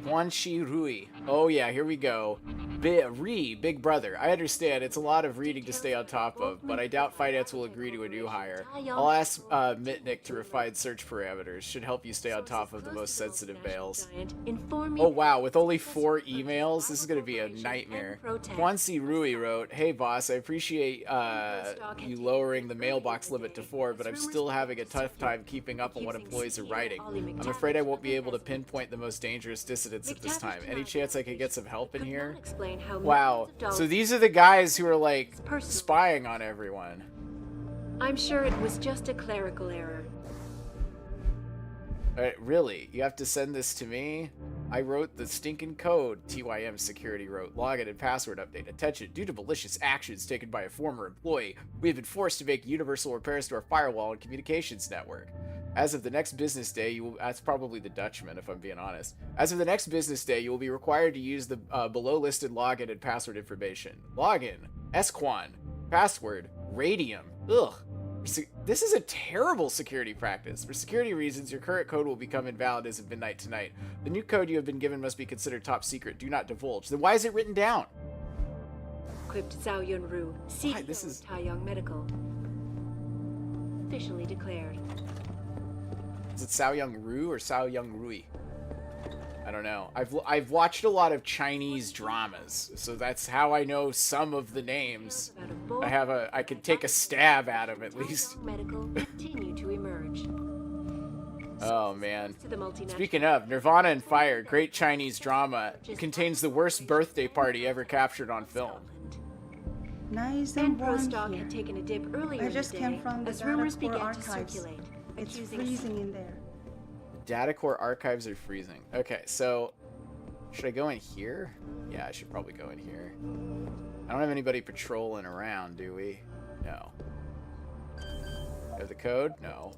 Guanxi Rui. Oh yeah, here we go. Big Brother. I understand it's a lot of reading to stay on top of, but I doubt finance will agree to a new hire. I'll ask Mitnick to refine search parameters. Should help you stay on top of the most sensitive mails. Oh wow, with only 4 emails, this is gonna be a nightmare. Guanxi Rui wrote, "Hey boss, I appreciate you lowering the mailbox limit to 4, but I'm still having a tough time keeping up on what employees are writing. I'm afraid I won't be able to pinpoint the most dangerous dissidents at this time. Any chance I could get some help in here?" Wow. So these are the guys who are like spying on everyone. I'm sure it was just a clerical error. Really? You have to send this to me? I wrote the stinking code, TYM Security wrote. Login and password update. Attention, due to malicious actions taken by a former employee, we have been forced to make universal repairs to our firewall and communications network. As of the next business day, you will, that's probably the Dutchman, if I'm being honest. As of the next business day, you will be required to use the below-listed login and password information. Login, Esquan, password, Radium. Ugh. This is a terrible security practice. For security reasons, your current code will become invalid as of midnight tonight. The new code you have been given must be considered top secret. Do not divulge. Then why is it written down? Quipped Zhao Yunru, CEO of Tai Young Medical. Officially declared. Is it Sao Young Ru or Sao Young Rui? I don't know. I've watched a lot of Chinese dramas, so that's how I know some of the names. I can take a stab at them at least. Medical continue to emerge. Oh man. Speaking of, Nirvana and Fire, great Chinese drama. It contains the worst birthday party ever captured on film. Nice and warm Prostock here. had taken a dip earlier I just in the day came from the as rumors data core began to archives. circulate. It's freezing in there. Data core archives are freezing. Okay, so should I go in here? Yeah, I should probably go in here. I don't have anybody patrolling around, do we? No. Have the code? No.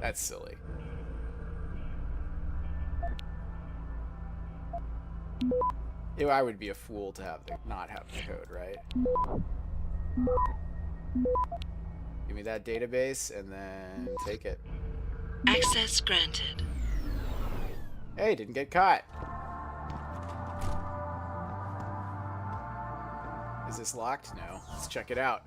That's silly. I would be a fool to have not have the code, right? Give me that database and then take it. Access granted. Hey, didn't get caught. Is this locked? No. Let's check it out.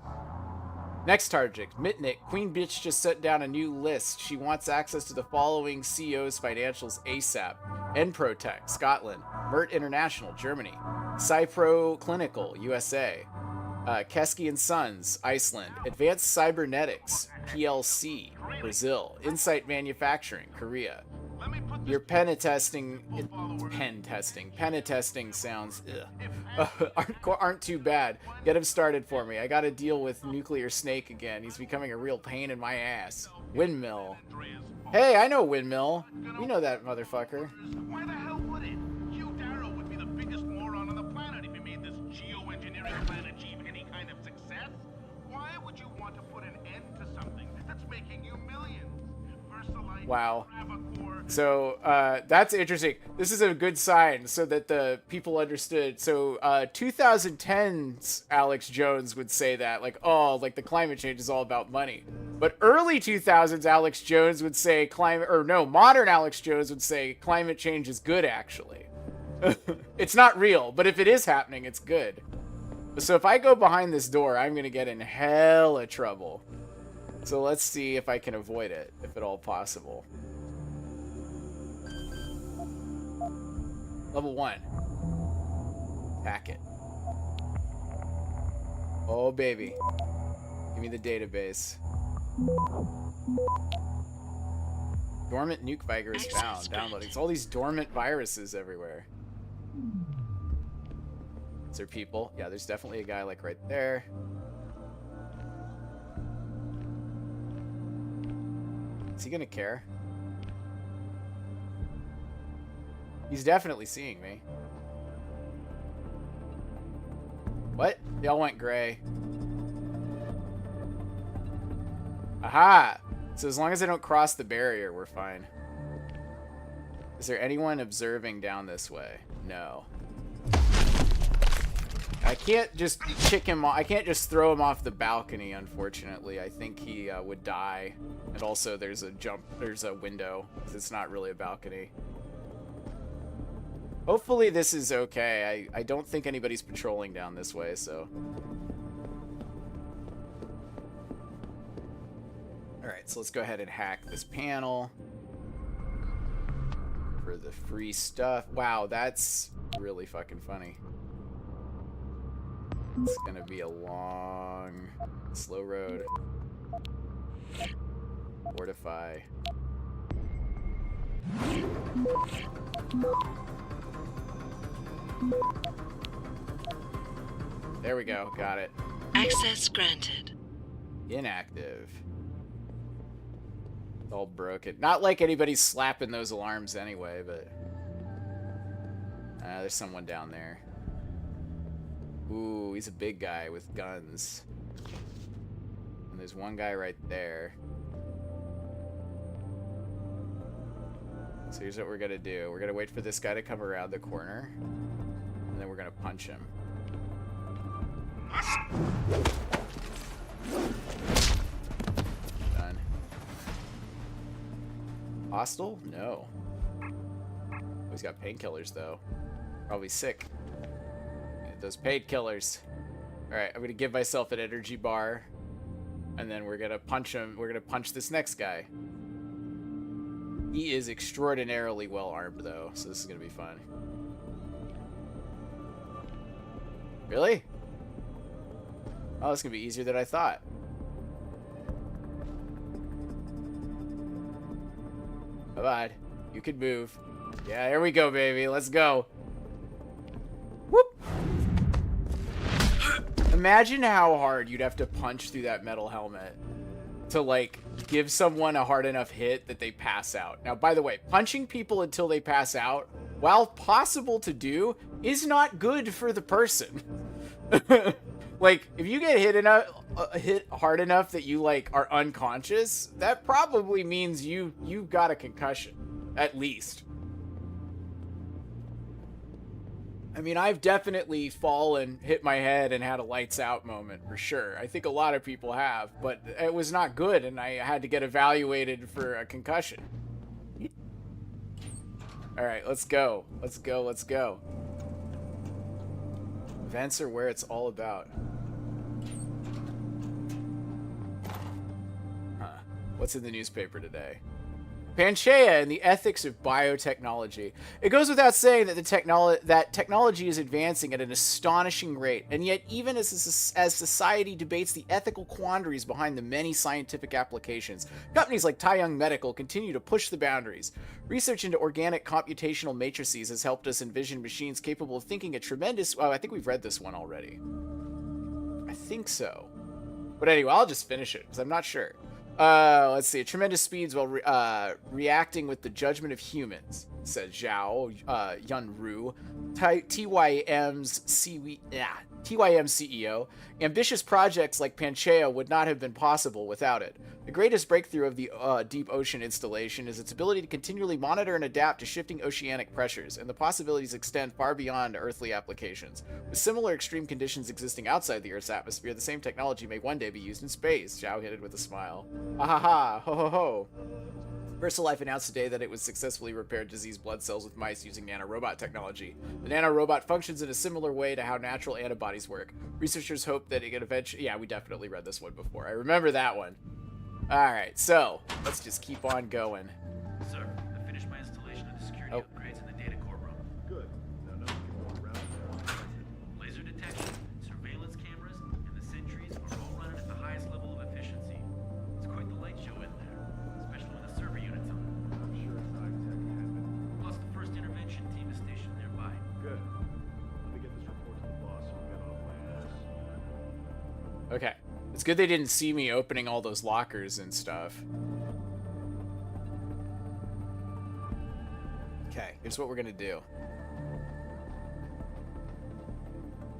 Next target, Mitnick. Queen Bitch just sent down a new list. She wants access to the following CEO's financials ASAP. Enprotech, Scotland. Mert International, Germany. Cypro Clinical, USA. Keski and Sons, Iceland. Advanced Cybernetics, PLC, Brazil. Insight Manufacturing, Korea. Your pen testing sounds aren't too bad. Get him started for me. I gotta deal with Nuclear Snake again. He's becoming a real pain in my ass. Windmill. Hey, I know Windmill. We know that motherfucker. Why the hell would it? Hugh Darrow would be the biggest moron on the planet if he made this geoengineering plan achieve any kind of success. Why would you want to put an end to something that's making you millions? Wow. So that's interesting. This is a good sign so that the people understood. So 2010's Alex Jones would say that, like, oh, like the climate change is all about money. But early 2000s Alex Jones would say modern Alex Jones would say climate change is good, actually. It's not real, but if it is happening, it's good. So if I go behind this door, I'm going to get in hella trouble. So let's see if I can avoid it, if at all possible. Level 1. Packet. Oh, baby. Give me the database. Dormant nuke virus found. Downloading. It's all these dormant viruses everywhere. Is there people? Yeah, there's definitely a guy like right there. Is he gonna care? He's definitely seeing me. What? They all went gray. Aha! So as long as I don't cross the barrier, we're fine. Is there anyone observing down this way? No. I can't just kick him off. I can't just throw him off the balcony, unfortunately. I think he would die. And also there's a window. It's not really a balcony. Hopefully this is okay. I don't think anybody's patrolling down this way, so. Alright, so let's go ahead and hack this panel. For the free stuff. Wow, that's really fucking funny. It's gonna be a long, slow road. Fortify. There we go. Got it. Access granted. Inactive. It's all broken. Not like anybody's slapping those alarms anyway, but... there's someone down there. Ooh, he's a big guy with guns. And there's one guy right there. So here's what we're gonna do. We're gonna wait for this guy to come around the corner. And then we're gonna punch him. Done. Hostile? No. Oh, he's got painkillers though. Probably sick. Those paid killers. Alright, I'm gonna give myself an energy bar. And then we're gonna punch him. We're gonna punch this next guy. He is extraordinarily well armed though, so this is gonna be fun. Really? Oh, this is gonna be easier than I thought. Come on. You can move. Yeah, here we go, baby. Let's go. Whoop! Imagine how hard you'd have to punch through that metal helmet to, like, give someone a hard enough hit that they pass out. Now, by the way, punching people until they pass out, while possible to do, is not good for the person. Like, if you get hit hard enough that you, like, are unconscious, that probably means you've got a concussion, at least. I mean, I've definitely fallen, hit my head, and had a lights out moment for sure. I think a lot of people have, but it was not good, and I had to get evaluated for a concussion. All right, let's go. Let's go. Let's go. Events are where it's all about. Huh. What's in the newspaper today? Panchaea and the ethics of biotechnology. It goes without saying that technology is advancing at an astonishing rate, and yet even as society debates the ethical quandaries behind the many scientific applications, companies like Tai Young Medical continue to push the boundaries. Research into organic computational matrices has helped us envision machines capable of thinking at tremendous... Oh, I think we've read this one already. I think so. But anyway, I'll just finish it, because I'm not sure. Let's see. At tremendous speeds while reacting with the judgment of humans, said Zhao Yunru, TYM CEO. Ambitious projects like Panchaea would not have been possible without it. The greatest breakthrough of the deep ocean installation is its ability to continually monitor and adapt to shifting oceanic pressures, and the possibilities extend far beyond earthly applications. With similar extreme conditions existing outside the Earth's atmosphere, the same technology may one day be used in space. Zhao hit it with a smile. Ha ha ha, ho ho ho. VersaLife announced today that it was successfully repaired diseased blood cells with mice using nanorobot technology. The nanorobot functions in a similar way to how natural antibodies work. Researchers hope that it can eventually... Yeah, we definitely read this one before. I remember that one. Alright, so, let's just keep on going. Sir, I finished my installation of the security upgrades in the data core room. Good. Now you can walk around and Laser detection, surveillance cameras, and the sentries are all running at the highest level of efficiency. It's quite the light show in there, especially when the server unit's on. I'm sure it's high-tech happen. Plus, the first intervention team is stationed nearby. Good. Let me get this report to the boss so I'll get off my ass. Okay. It's good they didn't see me opening all those lockers and stuff. Okay, here's what we're gonna do.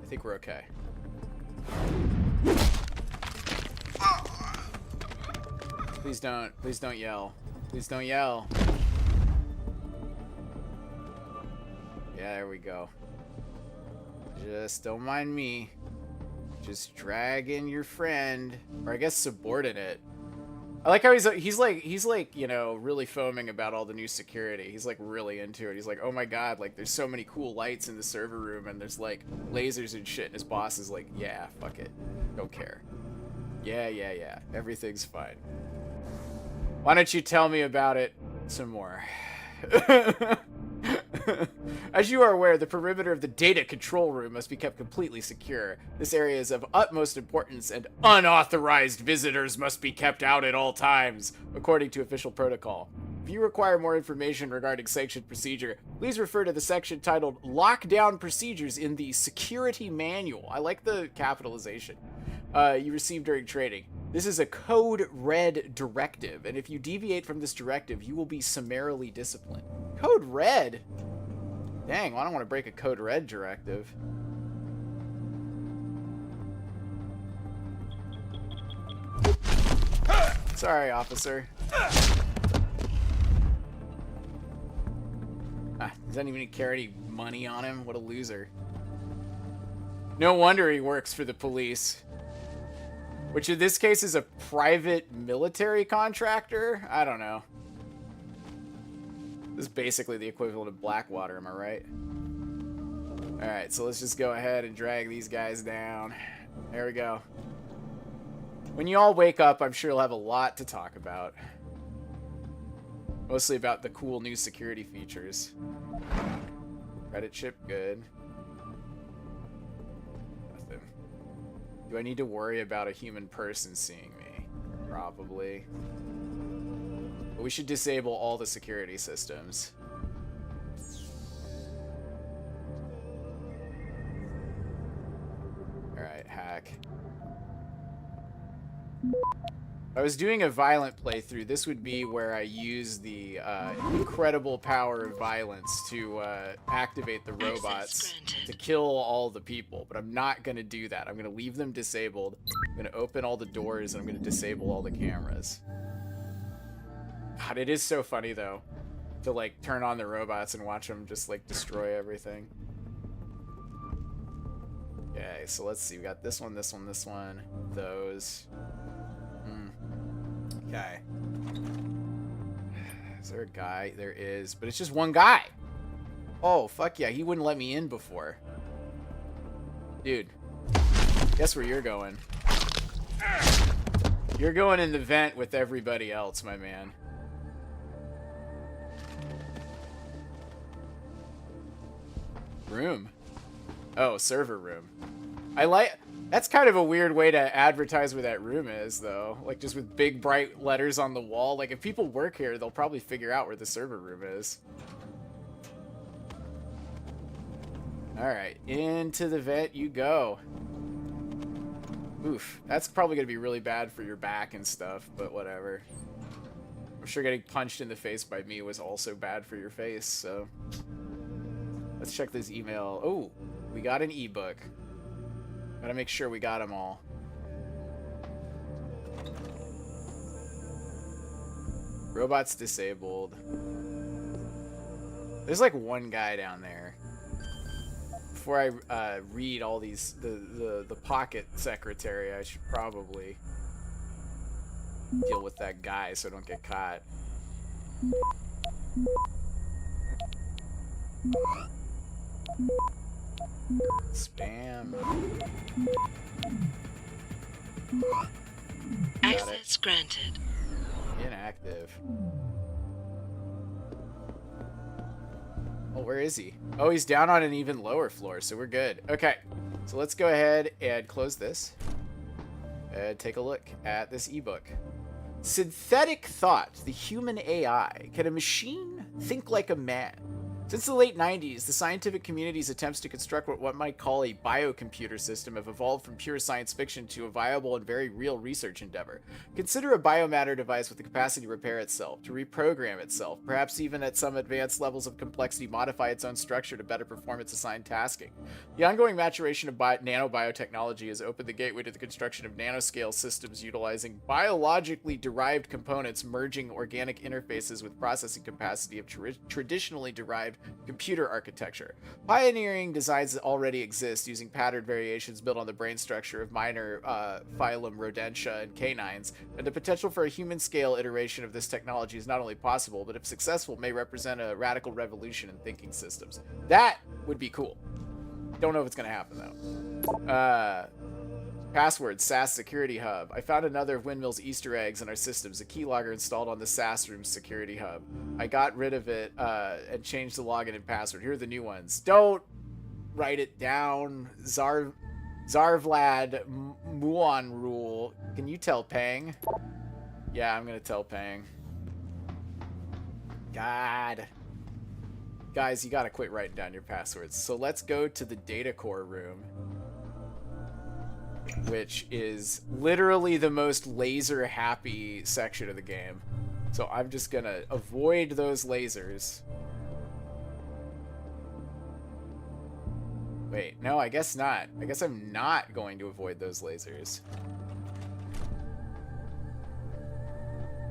I think we're okay. Please don't yell. Please don't yell. Yeah, there we go. Just don't mind me. Just dragging your friend, or I guess subordinate. I like how he's like, you know, really foaming about all the new security. He's like really into it. He's like, oh my god, like there's so many cool lights in the server room and there's like lasers and shit. And his boss is like, yeah, fuck it, don't care. Yeah, everything's fine. Why don't you tell me about it some more? As you are aware, the perimeter of the data control room must be kept completely secure. This area is of utmost importance, and unauthorized visitors must be kept out at all times, according to official protocol. If you require more information regarding sanctioned procedure, please refer to the section titled Lockdown Procedures in the Security Manual. I like the capitalization. You received during training. This is a code red directive, and if you deviate from this directive, you will be summarily disciplined. Code red? Dang, well, I don't want to break a code red directive. Sorry, officer. Doesn't even carry any money on him. What a loser. No wonder he works for the police. Which in this case is a private military contractor? I don't know. This is basically the equivalent of Blackwater, am I right? Alright, so let's just go ahead and drag these guys down. There we go. When you all wake up, I'm sure you'll have a lot to talk about. Mostly about the cool new security features. Credit chip, good. Nothing. Do I need to worry about a human person seeing me? Probably. But we should disable all the security systems. Alright, hack. If I was doing a violent playthrough, this would be where I use the incredible power of violence to activate the robots to kill all the people. But I'm not going to do that. I'm going to leave them disabled. I'm going to open all the doors, and I'm going to disable all the cameras. God, it is so funny, though, to, like, turn on the robots and watch them just, like, destroy everything. Okay, so let's see. We got this one, this one, this one, those. Okay. Is there a guy? There is, but it's just one guy. Oh, fuck yeah. He wouldn't let me in before. Dude, guess where you're going? You're going in the vent with everybody else, my man. Room. Oh, server room. That's kind of a weird way to advertise where that room is, though. Like, just with big, bright letters on the wall. Like, if people work here, they'll probably figure out where the server room is. Alright, into the vent you go. Oof, that's probably going to be really bad for your back and stuff, but whatever. I'm sure getting punched in the face by me was also bad for your face, so... Let's check this email. Oh, we got an ebook. Gotta make sure we got them all. Robots disabled. There's like one guy down there. Before I read all these, the pocket secretary, I should probably deal with that guy so I don't get caught. Spam. Access granted. Inactive. Oh, where is he? Oh, he's down on an even lower floor, so we're good. Okay, so let's go ahead and close this and take a look at this ebook. Synthetic Thought, the Human AI. Can a machine think like a man? Since the late 90s, the scientific community's attempts to construct what one might call a biocomputer system have evolved from pure science fiction to a viable and very real research endeavor. Consider a biomatter device with the capacity to repair itself, to reprogram itself, perhaps even at some advanced levels of complexity modify its own structure to better perform its assigned tasking. The ongoing maturation of nanobiotechnology has opened the gateway to the construction of nanoscale systems utilizing biologically derived components merging organic interfaces with processing capacity of traditionally derived computer architecture. Pioneering designs that already exist using patterned variations built on the brain structure of minor phylum Rodentia and canines, and the potential for a human-scale iteration of this technology is not only possible, but if successful, may represent a radical revolution in thinking systems. That would be cool. Don't know if it's going to happen, though. Password, SAS Security Hub. I found another of Windmill's Easter eggs in our systems, a keylogger installed on the SAS Room Security Hub. I got rid of it and changed the login and password. Here are the new ones. Don't write it down. Zarvlad Muon Rule. Can you tell Pang? Yeah, I'm going to tell Pang. God. Guys, you got to quit writing down your passwords. So let's go to the data core room, which is literally the most laser happy section of the game. So I'm just gonna avoid those lasers. Wait, no, I guess not. I guess I'm not going to avoid those lasers.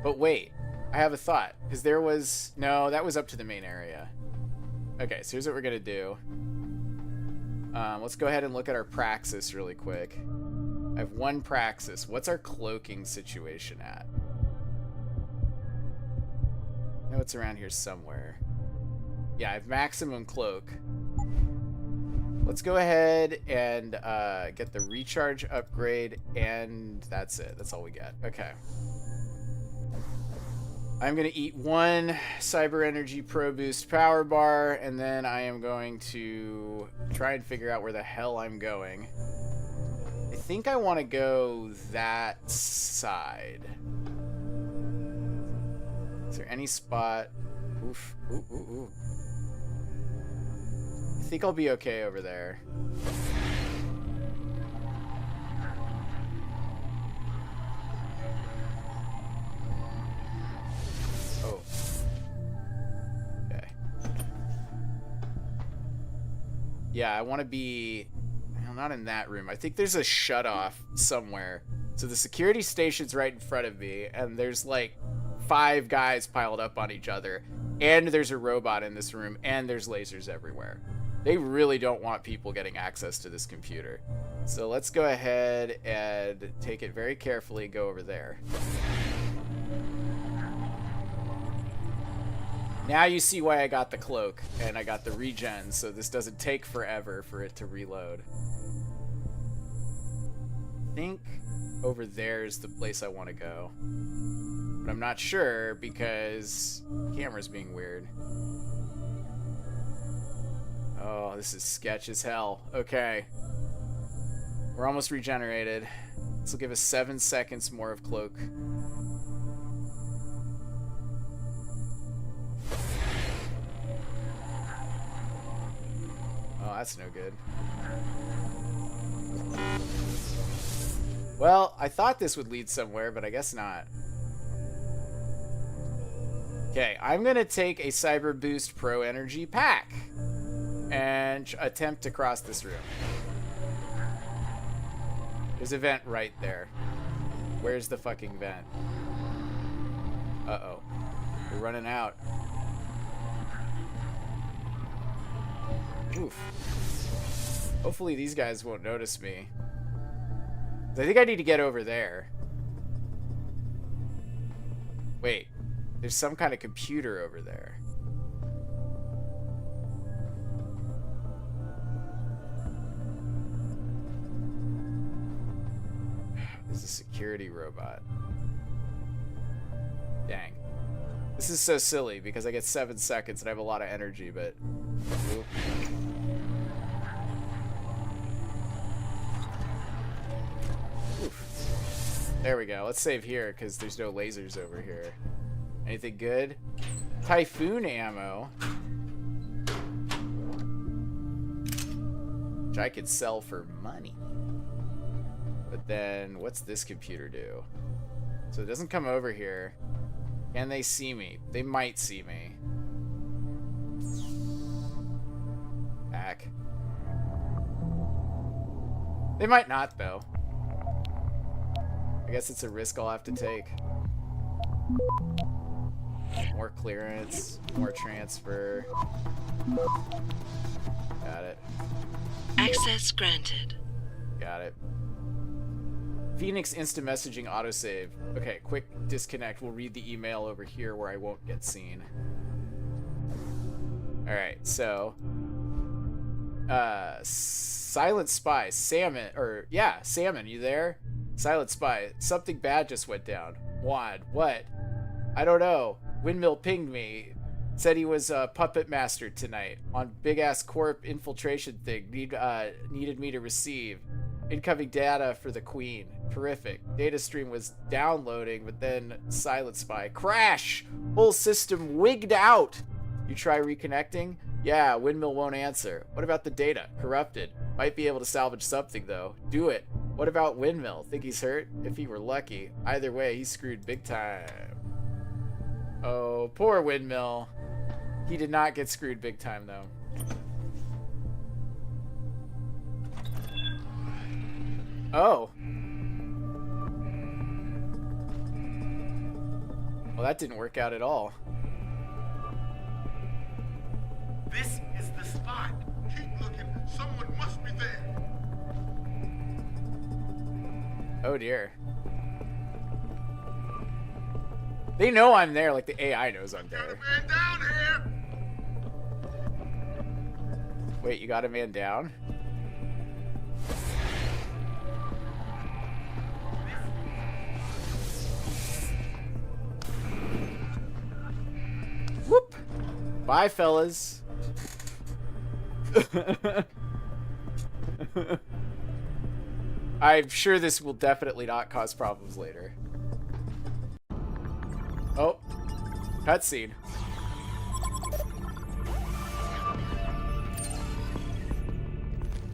But wait, I have a thought. Because there was... No, that was up to the main area. Okay, so here's what we're gonna do. Let's go ahead and look at our praxis really quick. I have one praxis. What's our cloaking situation at? I know it's around here somewhere. Yeah, I have maximum cloak. Let's go ahead and get the recharge upgrade, and that's it. That's all we get. Okay. I'm going to eat one Cyber Energy Pro Boost power bar, and then I am going to try and figure out where the hell I'm going. I think I want to go that side. Is there any spot? Oof. Ooh, ooh, ooh. I think I'll be okay over there. Oh. Okay. Yeah, I want to be... Well, not in that room. I think there's a shut-off somewhere. So the security station's right in front of me, and there's like 5 guys piled up on each other, and there's a robot in this room, and there's lasers everywhere. They really don't want people getting access to this computer. So let's go ahead and take it very carefully and go over there. Now you see why I got the cloak and I got the regen, so this doesn't take forever for it to reload. I think over there is the place I want to go. But I'm not sure because the camera's being weird. Oh, this is sketch as hell. Okay. We're almost regenerated. This will give us 7 seconds more of cloak. Oh, that's no good. Well, I thought this would lead somewhere, but I guess not. Okay, I'm gonna take a Cyber Boost Pro Energy pack and attempt to cross this room. There's a vent right there. Where's the fucking vent? Uh-oh. We're running out. Oof. Hopefully these guys won't notice me. I think I need to get over there. Wait. There's some kind of computer over there. There's a security robot. Dang. This is so silly because I get 7 seconds and I have a lot of energy, but... Oop. Oof. There we go. Let's save here because there's no lasers over here. Anything good? Typhoon ammo. Which I could sell for money. But then, what's this computer do? So it doesn't come over here. Can they see me? They might see me. Back. They might not, though. I guess it's a risk I'll have to take. More clearance, more transfer. Got it. Access granted. Got it. Phoenix instant messaging autosave. Okay, quick disconnect. We'll read the email over here where I won't get seen. Alright, so Silent Spy, Salmon, Salmon, you there? Silent Spy, something bad just went down. Wad, what? I don't know. Windmill pinged me. Said he was a puppet master tonight on big ass corp infiltration thing. Needed me to receive incoming data for the Queen. Terrific. Data stream was downloading, but then Silent Spy crash. Whole system wigged out. You try reconnecting? Yeah, Windmill won't answer. What about the data? Corrupted. Might be able to salvage something though. Do it. What about Windmill? Think he's hurt? If he were lucky. Either way, he's screwed big time. Oh, poor Windmill. He did not get screwed big time, though. Oh. Well, that didn't work out at all. This is the spot. Keep looking. Someone must be there. Oh, dear. They know I'm there, like the AI knows I'm there. Man down here. Wait, you got a man down? Whoop! Bye, fellas. I'm sure this will definitely not cause problems later. Oh, cutscene.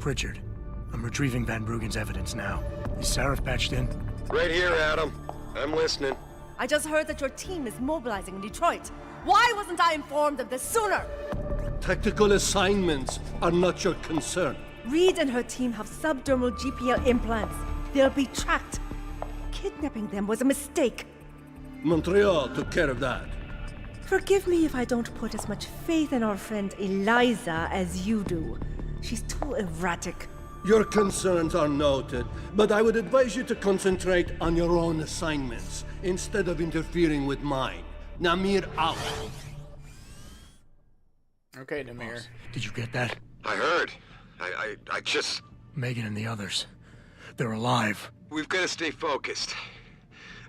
Pritchard, I'm retrieving Van Bruggen's evidence now. Is Sarif patched in? Right here, Adam. I'm listening. I just heard that your team is mobilizing in Detroit. Why wasn't I informed of this sooner? Tactical assignments are not your concern. Reed and her team have subdermal GPL implants. They'll be tracked. Kidnapping them was a mistake. Montreal took care of that. Forgive me if I don't put as much faith in our friend Eliza as you do. She's too erratic. Your concerns are noted, but I would advise you to concentrate on your own assignments instead of interfering with mine. Namir out. Okay, Namir. Did you get that? I heard. I just... Megan and the others. They're alive. We've got to stay focused.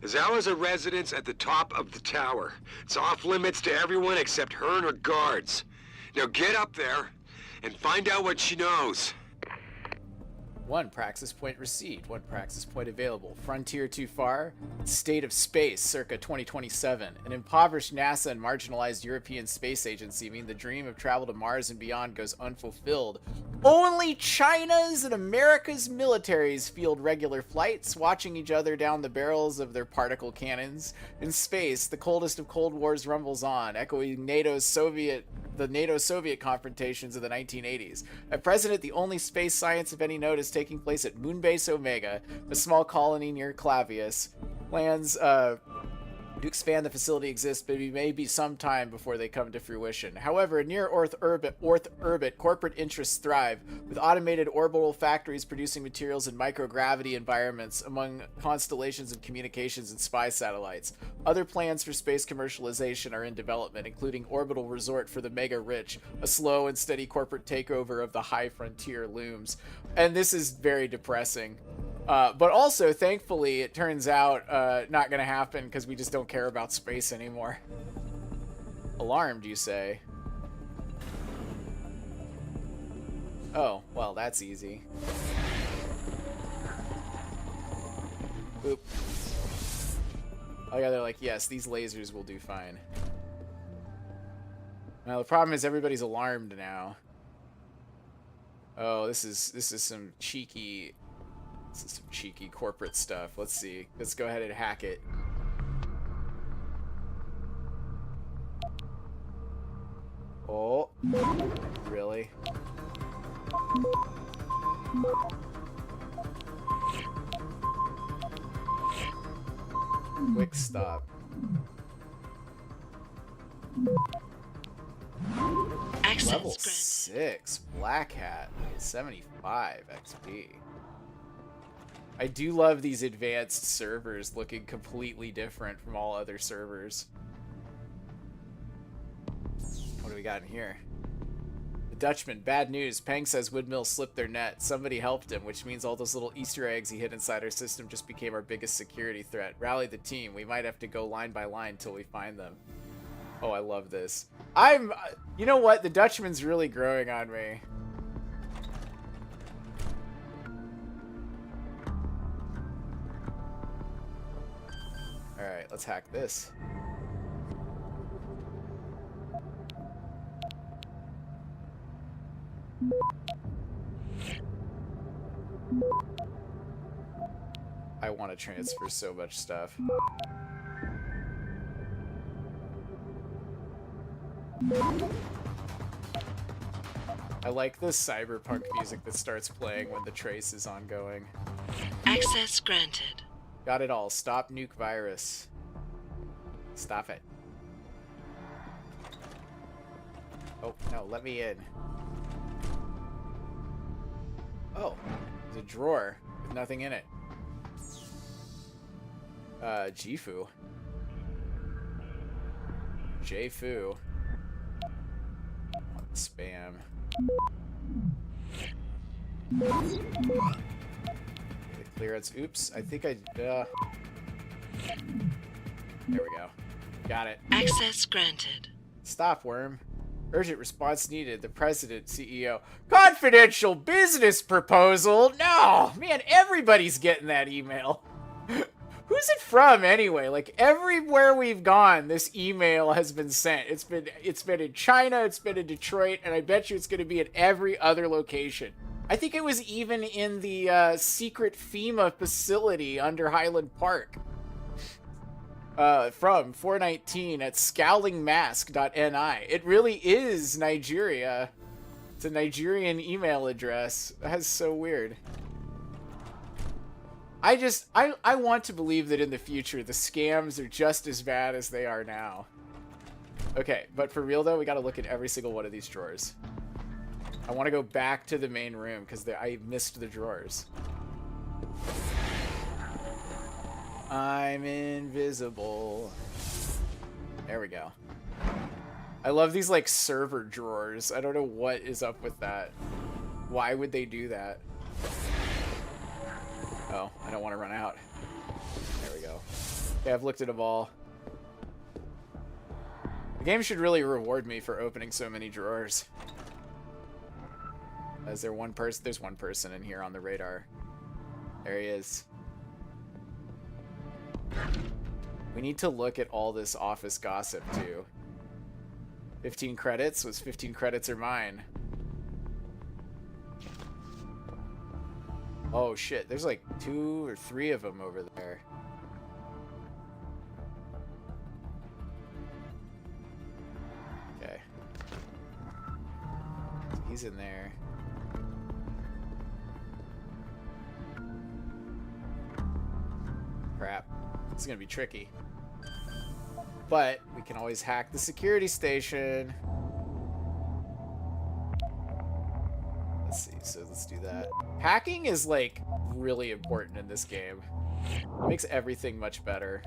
Zala's a residence at the top of the tower. It's off limits to everyone except her and her guards. Now get up there and find out what she knows. 1 praxis point received. 1 praxis point available. Frontier too far? State of space, circa 2027. An impoverished NASA and marginalized European Space Agency mean the dream of travel to Mars and beyond goes unfulfilled. Only China's and America's militaries field regular flights, watching each other down the barrels of their particle cannons. In space, the coldest of Cold Wars rumbles on, echoing the NATO-Soviet confrontations of the 1980s. At present, the only space science of any note is taking place at Moonbase Omega, a small colony near Clavius. Plans to expand the facility exist, but it may be some time before they come to fruition. However, near Earth orbit, corporate interests thrive, with automated orbital factories producing materials in microgravity environments among constellations of communications and spy satellites. Other plans for space commercialization are in development, including orbital resort for the mega rich. A slow and steady corporate takeover of the high frontier looms. And this is very depressing. But also, thankfully, it turns out not going to happen because we just don't care about space anymore. Alarmed, you say? Oh, well, that's easy. Oop. Oh yeah, they're like, yes, these lasers will do fine. Now, the problem is everybody's alarmed now. Oh, this is some cheeky... This is some cheeky corporate stuff. Let's see. Let's go ahead and hack it. Oh. Really? Quick stop. Access Level granted. 6. Black Hat. 75 XP. I do love these advanced servers looking completely different from all other servers. What do we got in here? The Dutchman. Bad news. Peng says Woodmill slipped their net. Somebody helped him, which means all those little Easter eggs he hid inside our system just became our biggest security threat. Rally the team. We might have to go line by line till we find them. Oh, I love this. You know what? The Dutchman's really growing on me. Alright, let's hack this. I want to transfer so much stuff. I like the cyberpunk music that starts playing when the trace is ongoing. Access granted. Got it all. Stop nuke virus. Stop it. Oh, no, let me in. Oh, there's a drawer with nothing in it. Jifu. J-Fu. Spam. The clearance. Oops, I think I... there we go. Got it. Access granted. Stop, worm. Urgent response needed. The president, CEO. Confidential business proposal? No! Man, everybody's getting that email. Who's it from anyway? Like, everywhere we've gone, this email has been sent. It's been in China, it's been in Detroit, and I bet you it's going to be at every other location. I think it was even in the secret FEMA facility under Highland Park. From 419 at scowlingmask.ni. It really is Nigeria. It's a Nigerian email address. That's so weird. I want to believe that in the future the scams are just as bad as they are now. Okay, but for real though, we gotta look at every single one of these drawers. I want to go back to the main room because I missed the drawers. I'm invisible. There we go. I love these like server drawers. I don't know what is up with that. Why would they do that? Oh, I don't want to run out. There we go. Okay, I've looked at them all. The game should really reward me for opening so many drawers. Is there one person? There's one person in here on the radar. There he is. We need to look at all this office gossip too. 15 credits? Was 15 credits or mine? Oh shit, there's like 2 or 3 of them over there. Okay. So he's in there. Crap. This is gonna be tricky. But we can always hack the security station. Let's see, so let's do that. Hacking is like really important in this game. It makes everything much better.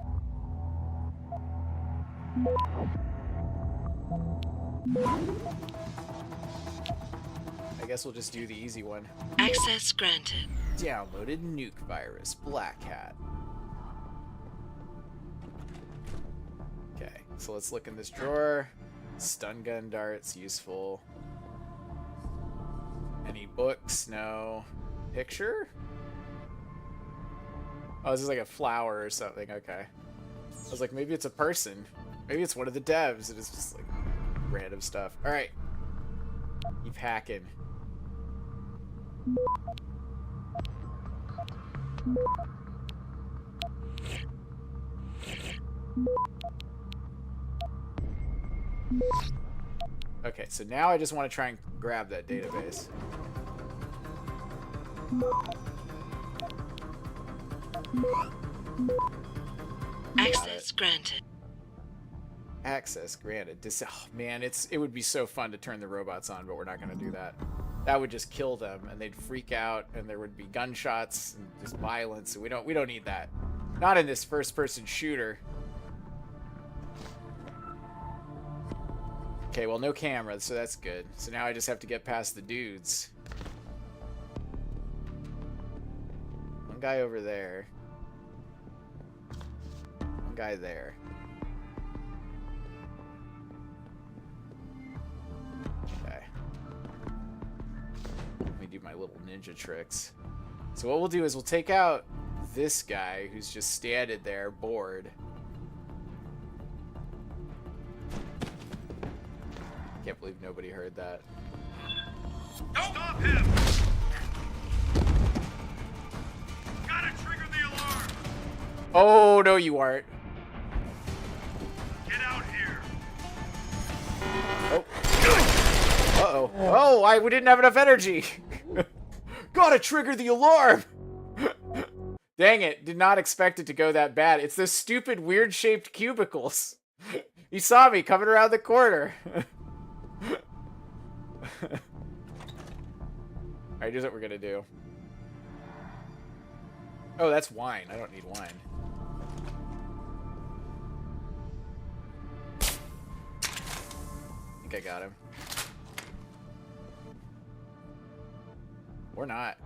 I guess we'll just do the easy one. Access granted. Downloaded nuke virus, Black Hat. Okay, so let's look in this drawer. Stun gun darts, useful. Any books? No. Picture? Oh, this is like a flower or something. Okay. I was like, maybe it's a person. Maybe it's one of the devs. It is just like random stuff. Alright. Keep hacking. Okay, so now I just want to try and grab that database. Access granted. Access granted. Oh man, it would be so fun to turn the robots on, but we're not going to do that. That would just kill them, and they'd freak out, and there would be gunshots and just violence. And we don't need that. Not in this first-person shooter. Okay, well, no cameras, so that's good. So now I just have to get past the dudes. One guy over there. One guy there. Okay. Let me do my little ninja tricks. So what we'll do is we'll take out this guy who's just standing there, bored. Can't believe nobody heard that. Stop him! Gotta trigger the alarm! Oh, no, you aren't. Get out here! Oh. Uh-oh. Oh, we didn't have enough energy. Gotta trigger the alarm! Dang it, did not expect it to go that bad. It's those stupid, weird-shaped cubicles. He saw me coming around the corner. Alright, here's what we're gonna do. Oh, that's wine. I don't need wine. I think I got him. Or not.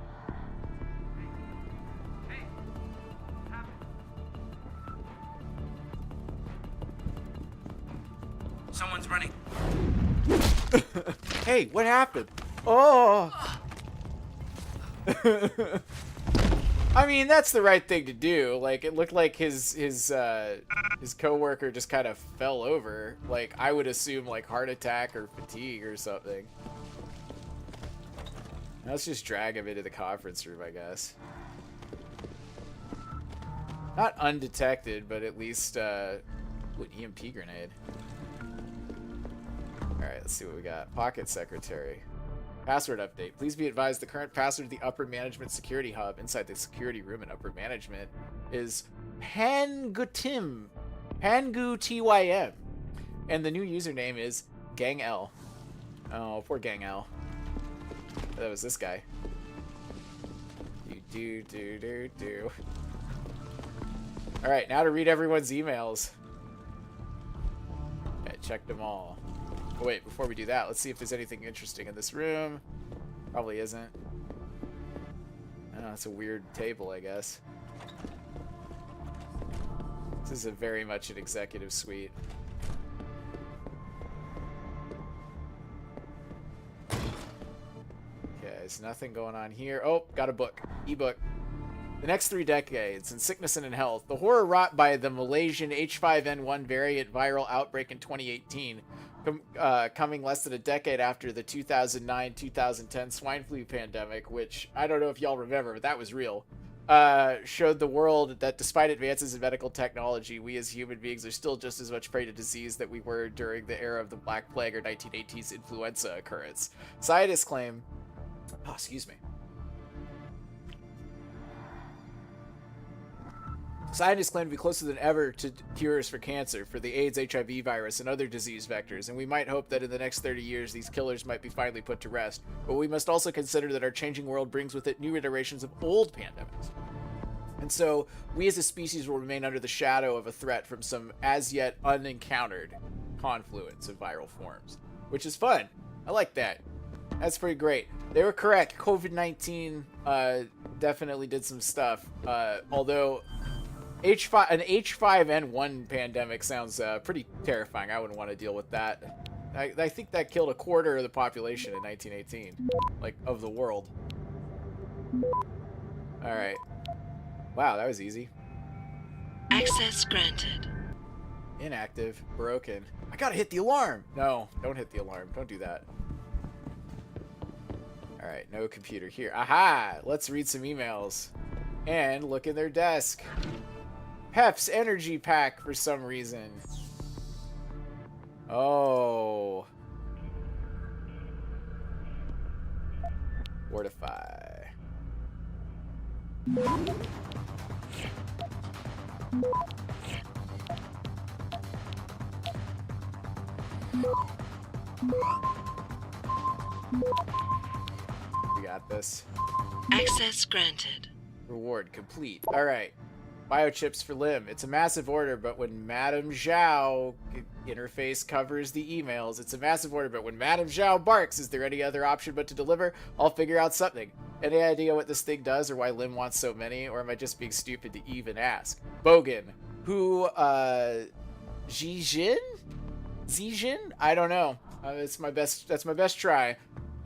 Someone's running. Hey, what happened? Oh! I mean, that's the right thing to do. Like, it looked like his coworker just kind of fell over. Like, I would assume, like, heart attack or fatigue or something. Let's just drag him into the conference room, I guess. Not undetected, but at least, ooh, an EMP grenade. Alright, let's see what we got. Pocket Secretary. Password update. Please be advised the current password to the Upper Management Security Hub inside the security room in Upper Management is Pangutim. Pangu TYM. And the new username is Gang L. Oh, poor Gang L. That was this guy. Do. Alright, now to read everyone's emails. Okay, checked them all. Oh, wait, before we do that, let's see if there's anything interesting in this room. Probably isn't. Oh, it's a weird table, I guess. This is very much an executive suite. Okay, there's nothing going on here. Oh, got a book. E-book. The next 3 decades, in sickness and in health, the horror wrought by the Malaysian H5N1 variant viral outbreak in 2018, coming less than a decade after the 2009-2010 swine flu pandemic, which I don't know if y'all remember, but that was real, showed the world that despite advances in medical technology, we as human beings are still just as much prey to disease that we were during the era of the Black Plague or 1980s influenza occurrence. Scientists claim... Oh, excuse me. Scientists claim to be closer than ever to cures for cancer, for the AIDS, HIV virus, and other disease vectors, and we might hope that in the next 30 years these killers might be finally put to rest. But we must also consider that our changing world brings with it new iterations of old pandemics. And so, we as a species will remain under the shadow of a threat from some as-yet unencountered confluence of viral forms. Which is fun. I like that. That's pretty great. They were correct. COVID-19 definitely did some stuff. Although... an H5N1 pandemic sounds pretty terrifying. I wouldn't want to deal with that. I think that killed a quarter of the population in 1918. Like, of the world. Alright. Wow, that was easy. Access granted. Inactive. Broken. I gotta hit the alarm! No, don't hit the alarm. Don't do that. Alright, no computer here. Aha! Let's read some emails. And look in their desk. Pep's energy pack for some reason. Oh. Fortify. We got this. Access granted. Reward complete. Alright. Biochips for Lim. It's a massive order, but when Madame Zhao interface covers the emails, it's a massive order, but when Madame Zhao barks, is there any other option but to deliver? I'll figure out something. Any idea what this thing does or why Lim wants so many? Or am I just being stupid to even ask? Bogan. Who, Zijin? I don't know. That's my best try.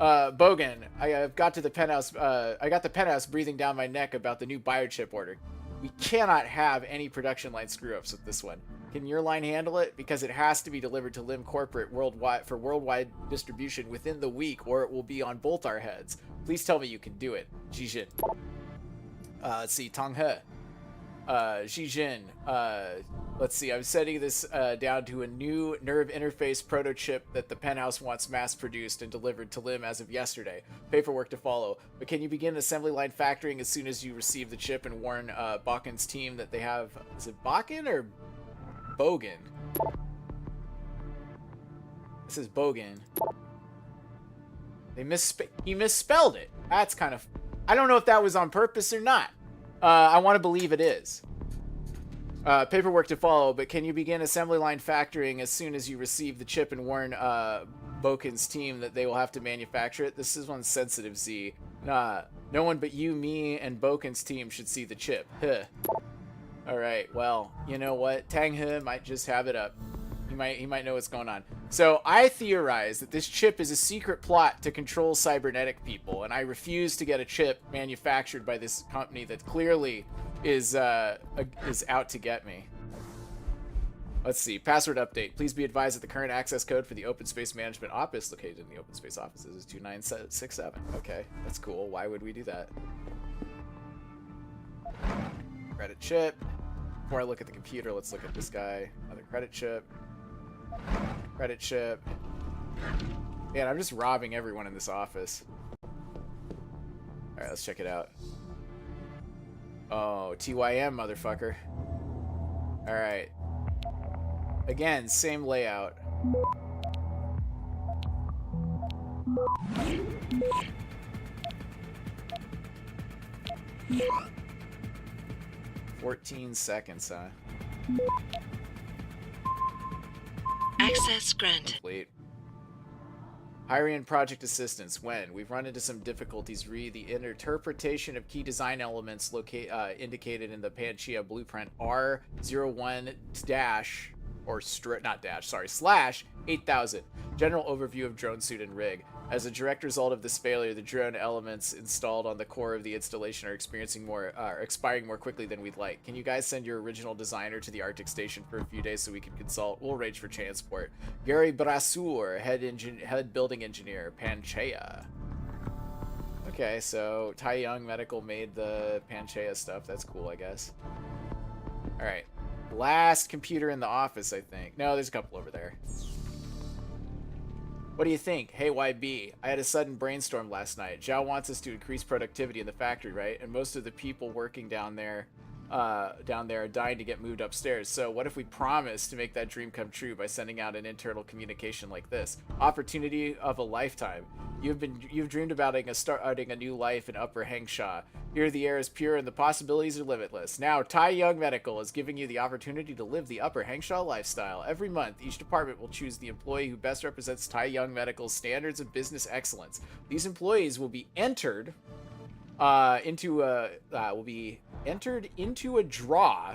Bogan. I got to the penthouse, I got the penthouse breathing down my neck about the new biochip order. We cannot have any production line screw-ups with this one. Can your line handle it? Because it has to be delivered to Lim Corporate worldwide for worldwide distribution within the week, or it will be on both our heads. Please tell me you can do it. Jijin. Let's see. Tang He. Jijin. Let's see. I'm setting this down to a new nerve interface proto chip that the penthouse wants mass-produced and delivered to Lim as of yesterday. Paperwork to follow. But can you begin assembly line factoring as soon as you receive the chip and warn Baken's team that they have... Is it Baken or Bogan? This is Bogan. He misspelled it. That's kind of... I don't know if that was on purpose or not. I want to believe it is. Paperwork to follow, but can you begin assembly line factoring as soon as you receive the chip and warn Boken's team that they will have to manufacture it? This is one sensitive, Z. Nah, no one but you, me, and Boken's team should see the chip. Huh. Alright, well, you know what? Tang He might just have it up. He might know what's going on. So, I theorize that this chip is a secret plot to control cybernetic people, and I refuse to get a chip manufactured by this company that clearly is out to get me. Let's see. Password update. Please be advised that the current access code for the Open Space Management Office located in the Open Space offices is 2967. Okay, that's cool. Why would we do that? Credit chip. Before I look at the computer, let's look at this guy. Another credit chip. Credit chip. Man, I'm just robbing everyone in this office. Alright, let's check it out. Oh, TYM, motherfucker. Alright. Again, same layout. $14 seconds, huh? Access granted. Complete. Hiring project assistance. When? We've run into some difficulties re the interpretation of key design elements indicated in the Pangaea blueprint R01 dash or not dash, sorry, slash 8000. General overview of drone suit and rig. As a direct result of this failure, the drone elements installed on the core of the installation are expiring more quickly than we'd like. Can you guys send your original designer to the Arctic station for a few days so we can consult? We'll arrange for transport. Gary Brasseur, head building engineer, Pangaea. Okay, so Tai Young Medical made the Pangaea stuff. That's cool, I guess. All right, last computer in the office, I think. No, there's a couple over there. What do you think? Hey, YB, I had a sudden brainstorm last night. Zhao wants us to increase productivity in the factory, right? And most of the people working down there are dying to get moved upstairs. So what if we promise to make that dream come true by sending out an internal communication like this? Opportunity of a lifetime. You've dreamed about starting a new life in Upper Hengsha. Here the air is pure and the possibilities are limitless. Now Tai Young Medical is giving you the opportunity to live the Upper Hengsha lifestyle. Every month, each department will choose the employee who best represents Tai Young Medical's standards of business excellence. These employees will be entered into a draw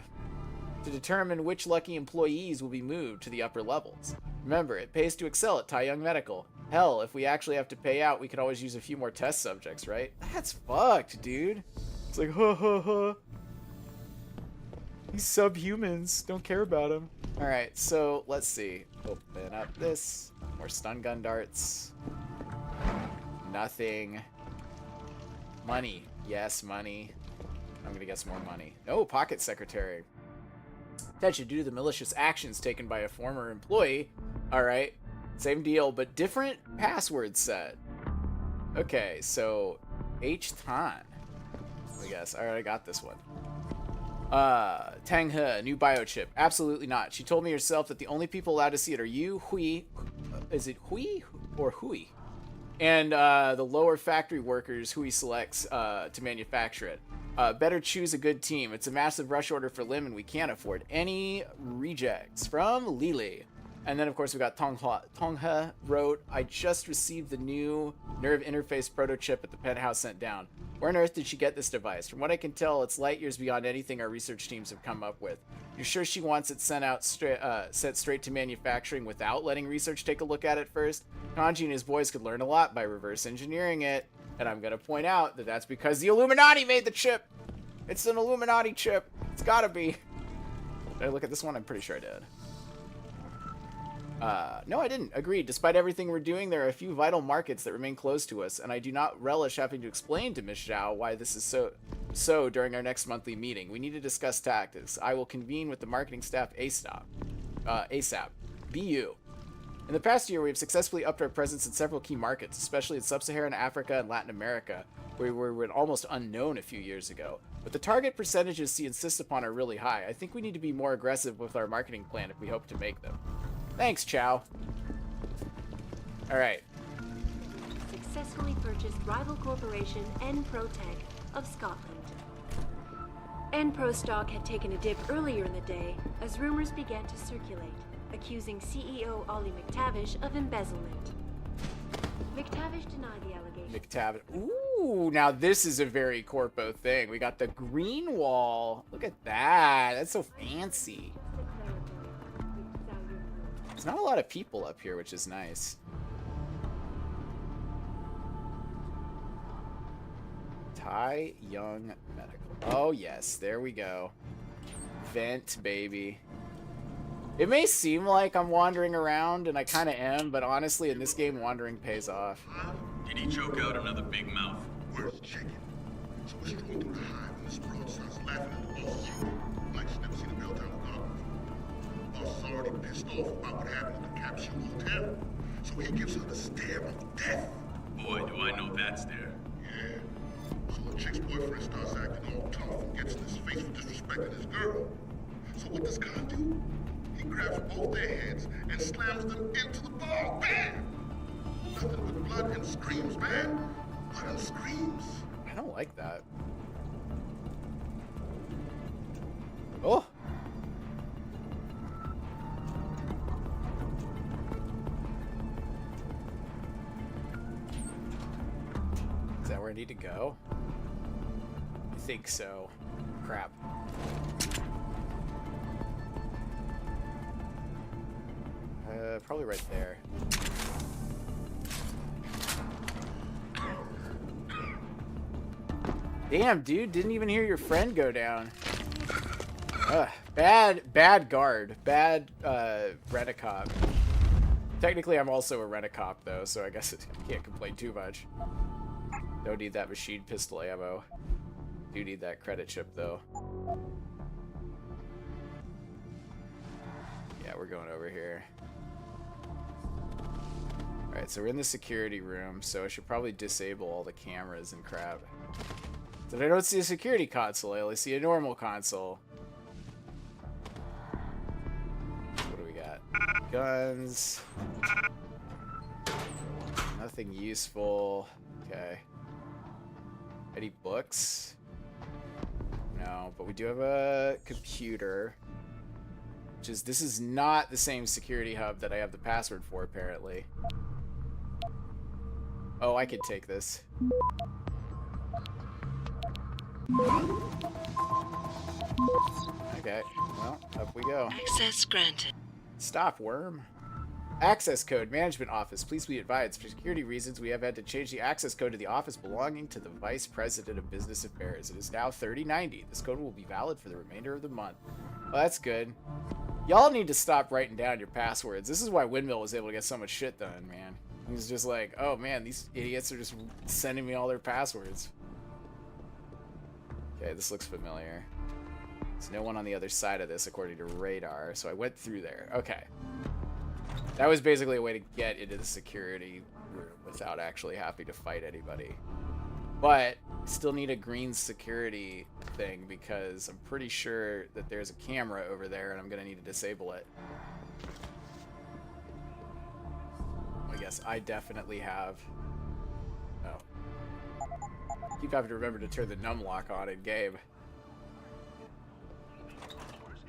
to determine which lucky employees will be moved to the upper levels. Remember, it pays to excel at Tai Young Medical. Hell, if we actually have to pay out, we could always use a few more test subjects, right? That's fucked, dude. It's like, ha ha ha. These subhumans, don't care about them. All right, so let's see. Open up this. More stun gun darts. Nothing. Money. Yes, money. I'm gonna guess more money. No, pocket secretary. Attention, due to the malicious actions taken by a former employee. All right, same deal, but different password set. Okay, so H-Tan, I guess. All right, I got this one. Tang He, new biochip. Absolutely not. She told me herself that the only people allowed to see it are you, Hui. Is it Hui or Hui? And the lower factory workers who he selects to manufacture it. Better choose a good team. It's a massive rush order for Lim, and we can't afford any rejects. From Lily. And then, of course, we got Tonghe wrote, I just received the new nerve interface proto chip at the penthouse sent down. Where on earth did she get this device? From what I can tell, it's light years beyond anything our research teams have come up with. You're sure she wants it sent straight to manufacturing without letting research take a look at it first? Kanji and his boys could learn a lot by reverse engineering it. And I'm going to point out that that's because the Illuminati made the chip. It's an Illuminati chip. It's got to be. Did I look at this one? I'm pretty sure I did. No, I didn't. Agreed. Despite everything we're doing, there are a few vital markets that remain closed to us, and I do not relish having to explain to Ms. Zhao why this is so during our next monthly meeting. We need to discuss tactics. I will convene with the marketing staff ASAP. BU. In the past year, we have successfully upped our presence in several key markets, especially in Sub-Saharan Africa and Latin America, where we were almost unknown a few years ago. But the target percentages she insists upon are really high. I think we need to be more aggressive with our marketing plan if we hope to make them. Thanks, Chow. All right. Successfully purchased rival corporation Enprotech of Scotland. Enpro stock had taken a dip earlier in the day as rumors began to circulate, accusing CEO Ollie McTavish of embezzlement. McTavish denied the allegation. McTavish. Ooh, now this is a very corpo thing. We got the green wall. Look at that. That's so fancy. There's not a lot of people up here, which is nice. Tai Young Medical. Oh, yes. There we go. Vent, baby. It may seem like I'm wandering around, and I kind of am, but honestly, in this game, wandering pays off. Did he choke out another big mouth? Where's the chicken? So we're strolling through the hive, and this broad starts laughing at the boss's like she's never seen a Belltown regardless. Boss is already pissed off about what happened at the Capsule Hotel, so he gives her the stare of death. Boy, do I know that stare. Yeah. So the chick's boyfriend starts acting all tough and gets in his face for disrespecting his girl. So what does Khan do? He He grabs both their heads and slams them into the ball. Bam! Nothing but blood and screams, man. Blood and screams. I don't like that. Oh. Is that where I need to go? I think so. Crap. Probably right there. Damn, dude, didn't even hear your friend go down. Bad guard. Bad, rent-a-cop. Technically, I'm also a rent-a-cop, though, so I guess I can't complain too much. Don't need that machine pistol ammo. Do need that credit chip, though. Yeah, we're going over here. Alright, so we're in the security room, so I should probably disable all the cameras and crap. So I don't see a security console, I only see a normal console. What do we got? Guns. Nothing useful. Okay. Any books? No, but we do have a computer. This is not the same security hub that I have the password for, apparently. Oh, I could take this. Okay, well, up we go. Access granted. Stop, worm. Access code, management office. Please be advised, for security reasons, we have had to change the access code to the office belonging to the Vice President of Business Affairs. It is now 3090. This code will be valid for the remainder of the month. Well, that's good. Y'all need to stop writing down your passwords. This is why Windmill was able to get so much shit done, man. He was just like, oh man, these idiots are just sending me all their passwords. Okay, this looks familiar. There's no one on the other side of this according to radar, so I went through there. Okay. That was basically a way to get into the security room without actually having to fight anybody. But still need a green security thing because I'm pretty sure that there's a camera over there and I'm gonna need to disable it. I guess I definitely have. Oh. Keep having to remember to turn the num lock on in game.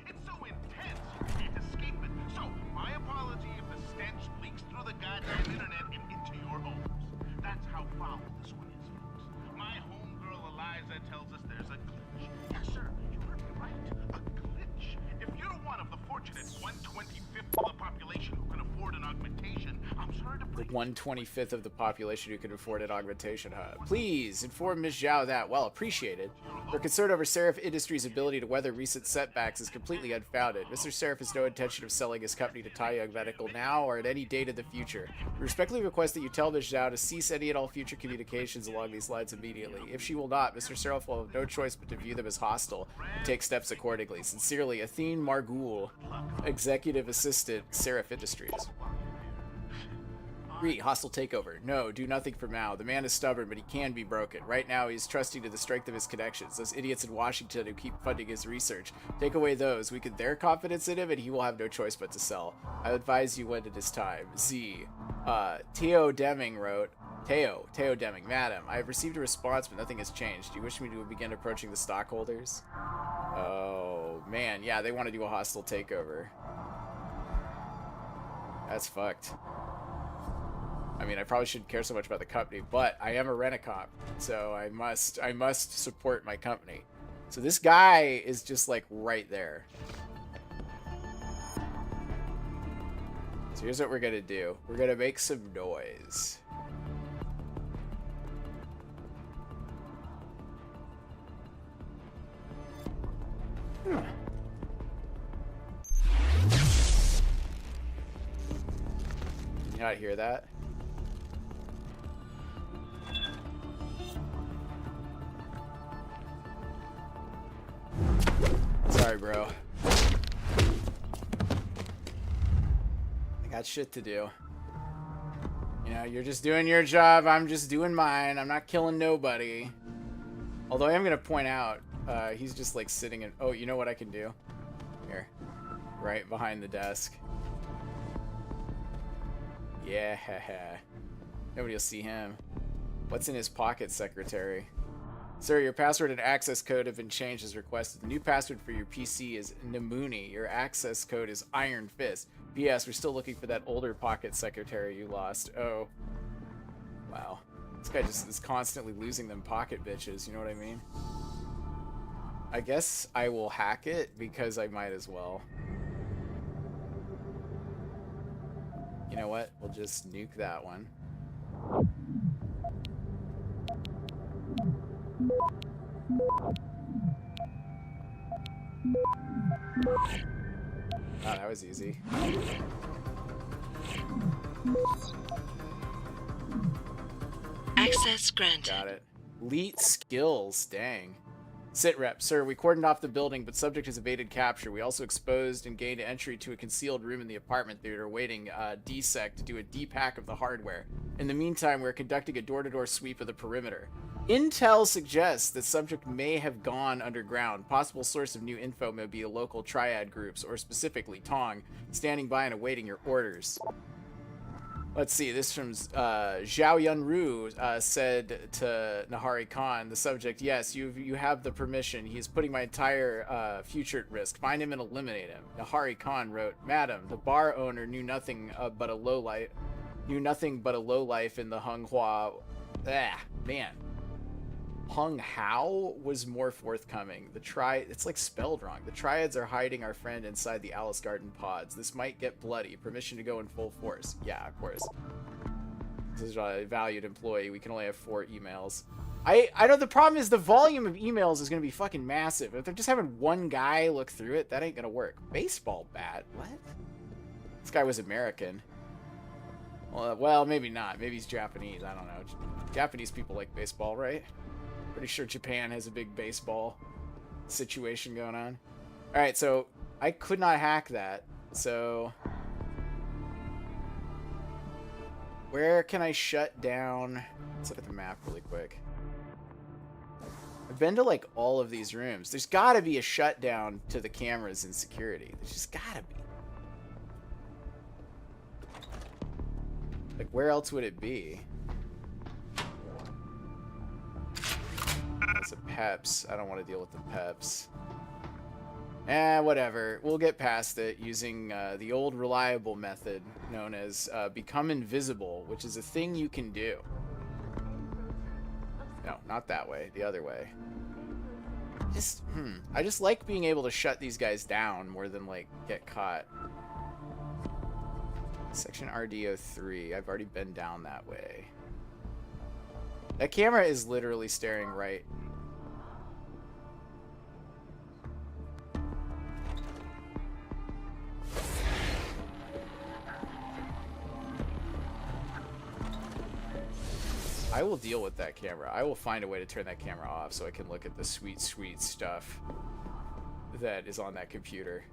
It's so intense you can't escape it. So, my apology if the stench leaks through the goddamn internet and into your homes. That's how foul this one is, folks. My homegirl Eliza tells us there's a glitch. Yes, sir, you heard me right. A glitch. If you're one of the fortunate 1/25th of the population who can afford an augmentation, I'm sorry to break. 1/25th of the population who can afford an augmentation hub. Please inform Ms. Zhao that, well appreciated, her concern over Sarif Industries' ability to weather recent setbacks is completely unfounded. Mr. Sarif has no intention of selling his company to Tai Young Medical now or at any date in the future. We respectfully request that you tell Ms. Zhao to cease any and all future communications along these lines immediately. If she will not, Mr. Sarif will have no choice but to view them as hostile and take steps accordingly. Sincerely, Athene Margul, Executive Assistant, Sarif Industries. Hostile takeover. No, do nothing for Mao. The man is stubborn, but he can be broken. Right now, he is trusting to the strength of his connections. Those idiots in Washington who keep funding his research. Take away those, weaken their confidence in him, and he will have no choice but to sell. I advise you when it is time. Z. Teo Deming wrote, Teo Deming, Madam, I have received a response, but nothing has changed. Do you wish me to begin approaching the stockholders? Oh, man. Yeah, they want to do a hostile takeover. That's fucked. I mean, I probably shouldn't care so much about the company, but I am a rent-a-cop, so I must support my company. So this guy is just like right there. So here's what we're gonna do. We're gonna make some noise. Can you not hear that? Sorry, bro. I got shit to do. You know, you're just doing your job, I'm just doing mine. I'm not killing nobody. Although I am gonna point out, he's just like sitting in... Oh, you know what I can do? Here. right behind the desk. Yeah. Nobody will see him. What's in his pocket, secretary? Sir, your password and access code have been changed as requested. The new password for your PC is Namuni. Your access code is Iron Fist. P.S. We're still looking for that older pocket secretary you lost. Oh. Wow. This guy just is constantly losing them pocket bitches, you know what I mean? I guess I will hack it because I might as well. You know what? We'll just nuke that one. Oh, that was easy. Access granted. Got it. Elite skills, dang. Sit rep, sir, we cordoned off the building, but subject has evaded capture. We also exposed and gained entry to a concealed room in the apartment theater, waiting DSEC to do a deep hack of the hardware. In the meantime, we're conducting a door-to-door sweep of the perimeter. Intel suggests that subject may have gone underground. Possible source of new info may be a local triad groups, or specifically Tong, standing by and awaiting your orders. Let's see, this from Zhao Yunru said to Nahari Khan, the subject, yes, you have the permission. He's putting my entire future at risk. Find him and eliminate him. Nahari Khan wrote, Madam, the bar owner knew nothing but a lowlife in the Hunghua. Man. Hung Hao was more forthcoming. It's like spelled wrong. The Triads are hiding our friend inside the Alice Garden pods. This might get bloody. Permission to go in full force. Yeah, of course. This is a valued employee. We can only have 4 emails. I know the problem is the volume of emails is going to be fucking massive. If they're just having one guy look through it, that ain't going to work. Baseball bat? What? This guy was American. Well, maybe not. Maybe he's Japanese. I don't know. Japanese people like baseball, right? Pretty sure Japan has a big baseball situation going on. Alright, so I could not hack that. So where can I shut down? Let's look at the map really quick. I've been to like all of these rooms. There's gotta be a shutdown to the cameras and security. There's just gotta be. Like, where else would it be? That's a Peps. I don't want to deal with the Peps. Whatever. We'll get past it using the old reliable method known as become invisible, which is a thing you can do. No, not that way. The other way. I just like being able to shut these guys down more than, like, get caught. Section RDO3. I've already been down that way. That camera is literally staring right. I will deal with that camera. I will find a way to turn that camera off so I can look at the sweet, sweet stuff that is on that computer.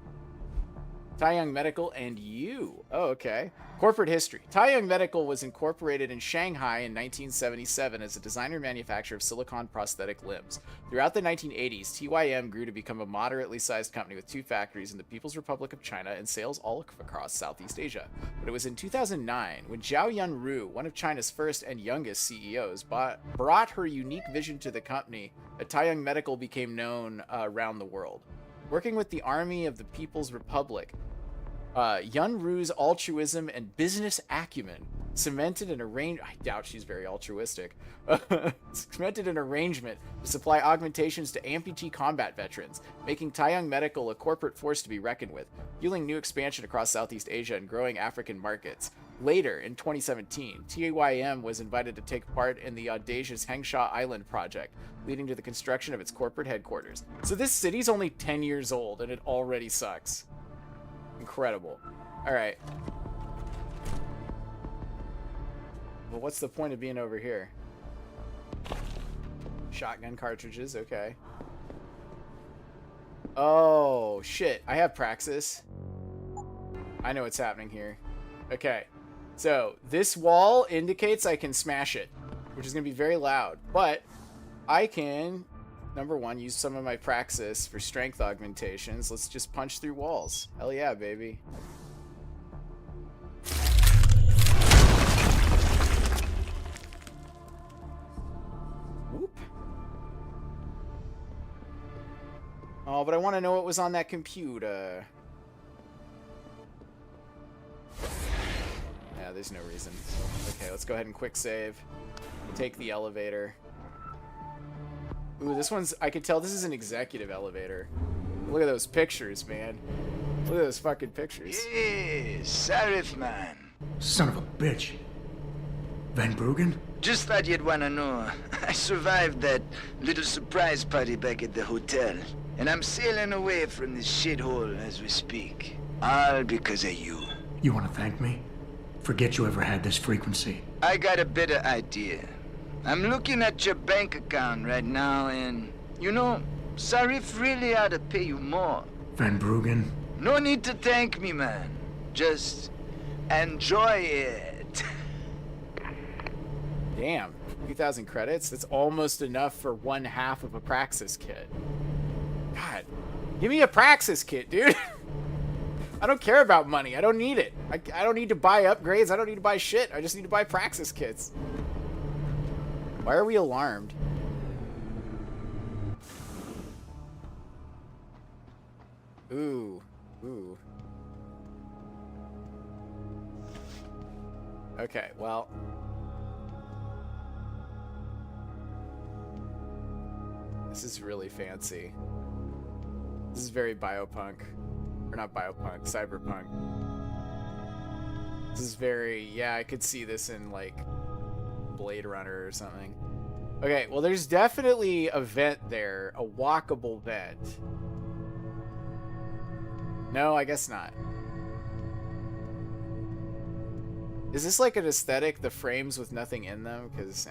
Tai Young Medical and you. Oh, okay. Corporate history. Tai Young Medical was incorporated in Shanghai in 1977 as a designer manufacturer of silicone prosthetic limbs. Throughout the 1980s, TYM grew to become a moderately sized company with 2 factories in the People's Republic of China and sales all across Southeast Asia. But it was in 2009 when Zhao Yunru, one of China's first and youngest CEOs, brought her unique vision to the company that Tai Young Medical became known around the world. Working with the Army of the People's Republic, Yunru's altruism and business acumen cemented an arrangement. I doubt she's very altruistic. Cemented an arrangement to supply augmentations to amputee combat veterans, making Tai Young Medical a corporate force to be reckoned with, fueling new expansion across Southeast Asia and growing African markets. Later, in 2017, TYM was invited to take part in the audacious Hengsha Island project, leading to the construction of its corporate headquarters. So this city's only 10 years old, and it already sucks. Incredible. Alright. Well, what's the point of being over here? Shotgun cartridges, okay. Oh, shit. I have Praxis. I know what's happening here. Okay. So, this wall indicates I can smash it, which is going to be very loud. But, I can Number 1, use some of my praxis for strength augmentations. Let's just punch through walls. Hell yeah, baby. Whoop. Oh, but I want to know what was on that computer. Yeah, there's no reason. Okay, let's go ahead and quick save. Take the elevator. Ooh, this one's... I could tell this is an executive elevator. Look at those pictures, man. Look at those fucking pictures. Yes, sarif, man. Son of a bitch. Van Bruggen? Just thought you'd wanna know. I survived that little surprise party back at the hotel. And I'm sailing away from this shithole as we speak. All because of you. You want to thank me? Forget you ever had this frequency. I got a better idea. I'm looking at your bank account right now and, you know, Sarif really ought to pay you more. Van Bruggen? No need to thank me, man. Just enjoy it. Damn. 2,000 credits? That's almost enough for 1/2 of a Praxis kit. God. Give me a Praxis kit, dude. I don't care about money. I don't need it. I don't need to buy upgrades. I don't need to buy shit. I just need to buy Praxis kits. Why are we alarmed? Ooh. Ooh. Okay, well. This is really fancy. This is very biopunk. Or not biopunk, cyberpunk. This is very... Yeah, I could see this in, like, Blade Runner or something. Okay, well, there's definitely a vent there. A walkable vent. No, I guess not. Is this like an aesthetic, the frames with nothing in them? Because,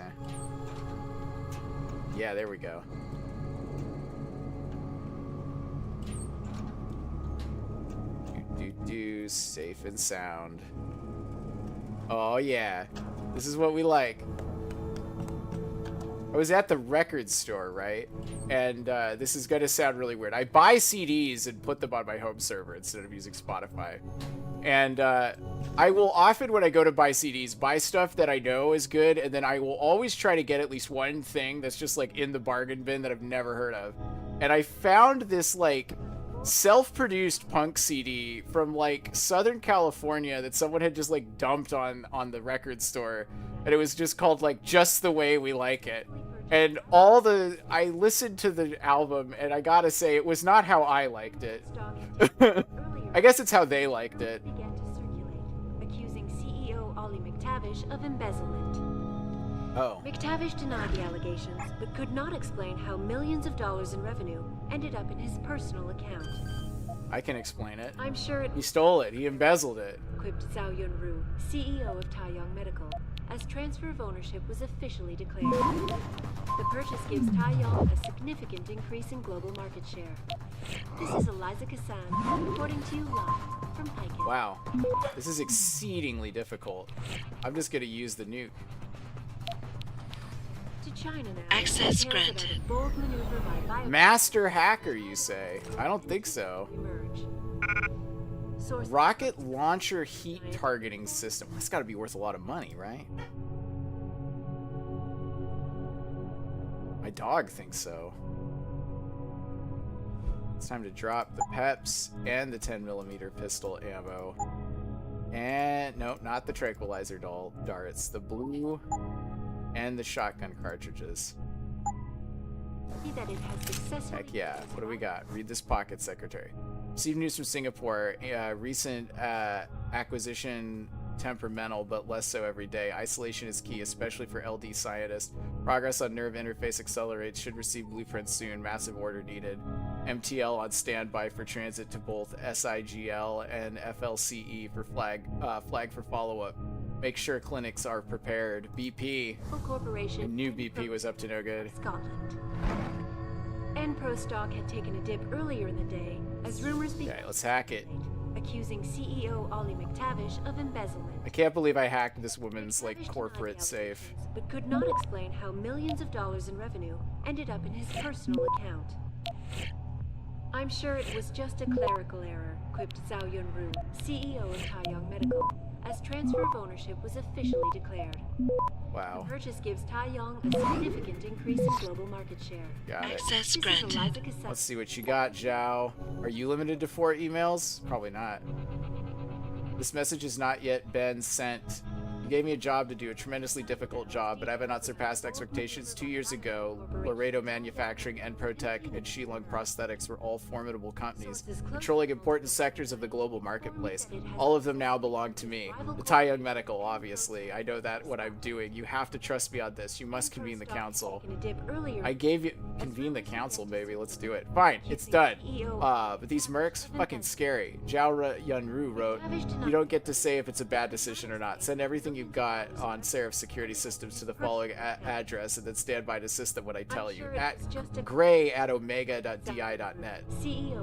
yeah, there we go. Do safe and sound. Oh yeah, this is what we like. I was at the record store, right? And this is gonna sound really weird. I buy CDs and put them on my home server instead of using Spotify. And I will often, when I go to buy CDs, buy stuff that I know is good, and then I will always try to get at least one thing that's just like in the bargain bin that I've never heard of. And I found this like self-produced punk CD from like Southern California that someone had just like dumped on the record store, and it was just called like Just the Way We Like It. And I listened to the album, and I gotta say, it was not how I liked it. I guess it's how they liked it. Began to circulate, accusing CEO Ollie McTavish of embezzlement. Oh. McTavish denied the allegations, but could not explain how millions of dollars in revenue ended up in his personal account. I can explain it. I'm sure it... He stole it. He embezzled it. Quipped Zhao Yunru, CEO of Tai Young Medical, as transfer of ownership was officially declared. The purchase gives Tai Young a significant increase in global market share. This is Eliza Kassan, reporting to you live from Paikin. Wow. This is exceedingly difficult. I'm just going to use the nuke. To China now. Access granted. Bold maneuver by Master hacker, you say? I don't think so. Rocket launcher heat targeting system. That's got to be worth a lot of money, right? My dog thinks so. It's time to drop the peps and the 10mm pistol ammo. And no, not the tranquilizer darts. The blue and the shotgun cartridges. That it has successfully... Heck yeah. What do we got? Read this pocket, Secretary. Received news from Singapore. Recent acquisition temperamental, but less so every day. Isolation is key, especially for LD scientists. Progress on nerve interface accelerates. Should receive blueprints soon. Massive order needed. MTL on standby for transit to both SIGL and FLCE for flag for follow-up. Make sure clinics are prepared. BP. Corporation. New BP was up to no good. Scotland. Enpro stock had taken a dip earlier in the day as rumors began. Okay, let's hack it. accusing CEO Ollie McTavish of embezzlement. I can't believe I hacked this woman's, like, corporate safe. But could not explain how millions of dollars in revenue ended up in his personal account. I'm sure it was just a clerical error, quipped Zhao Yunru, CEO of Tai Young Medical, as transfer of ownership was officially declared. Wow. The purchase gives Tai Young a significant increase in global market share. Got it. Access granted. Let's see what you got, Zhao. Are you limited to 4 emails? Probably not. This message has not yet been sent. You gave me a job to do, a tremendously difficult job, but I have not surpassed expectations. 2 years ago, Laredo Manufacturing, Enprotech, and Shilung Prosthetics were all formidable companies, controlling important sectors of the global marketplace. All of them now belong to me. The Tai Young Medical, obviously. I know that what I'm doing. You have to trust me on this. You must convene the council. I gave you... Convene the council, baby. Let's do it. Fine, it's done. But these mercs, fucking scary. Zhao Yunru wrote, you don't get to say if it's a bad decision or not. Send everything you've got on Sarif security systems to the following address and then stand by to system when I tell you. At gray@omega.di.net.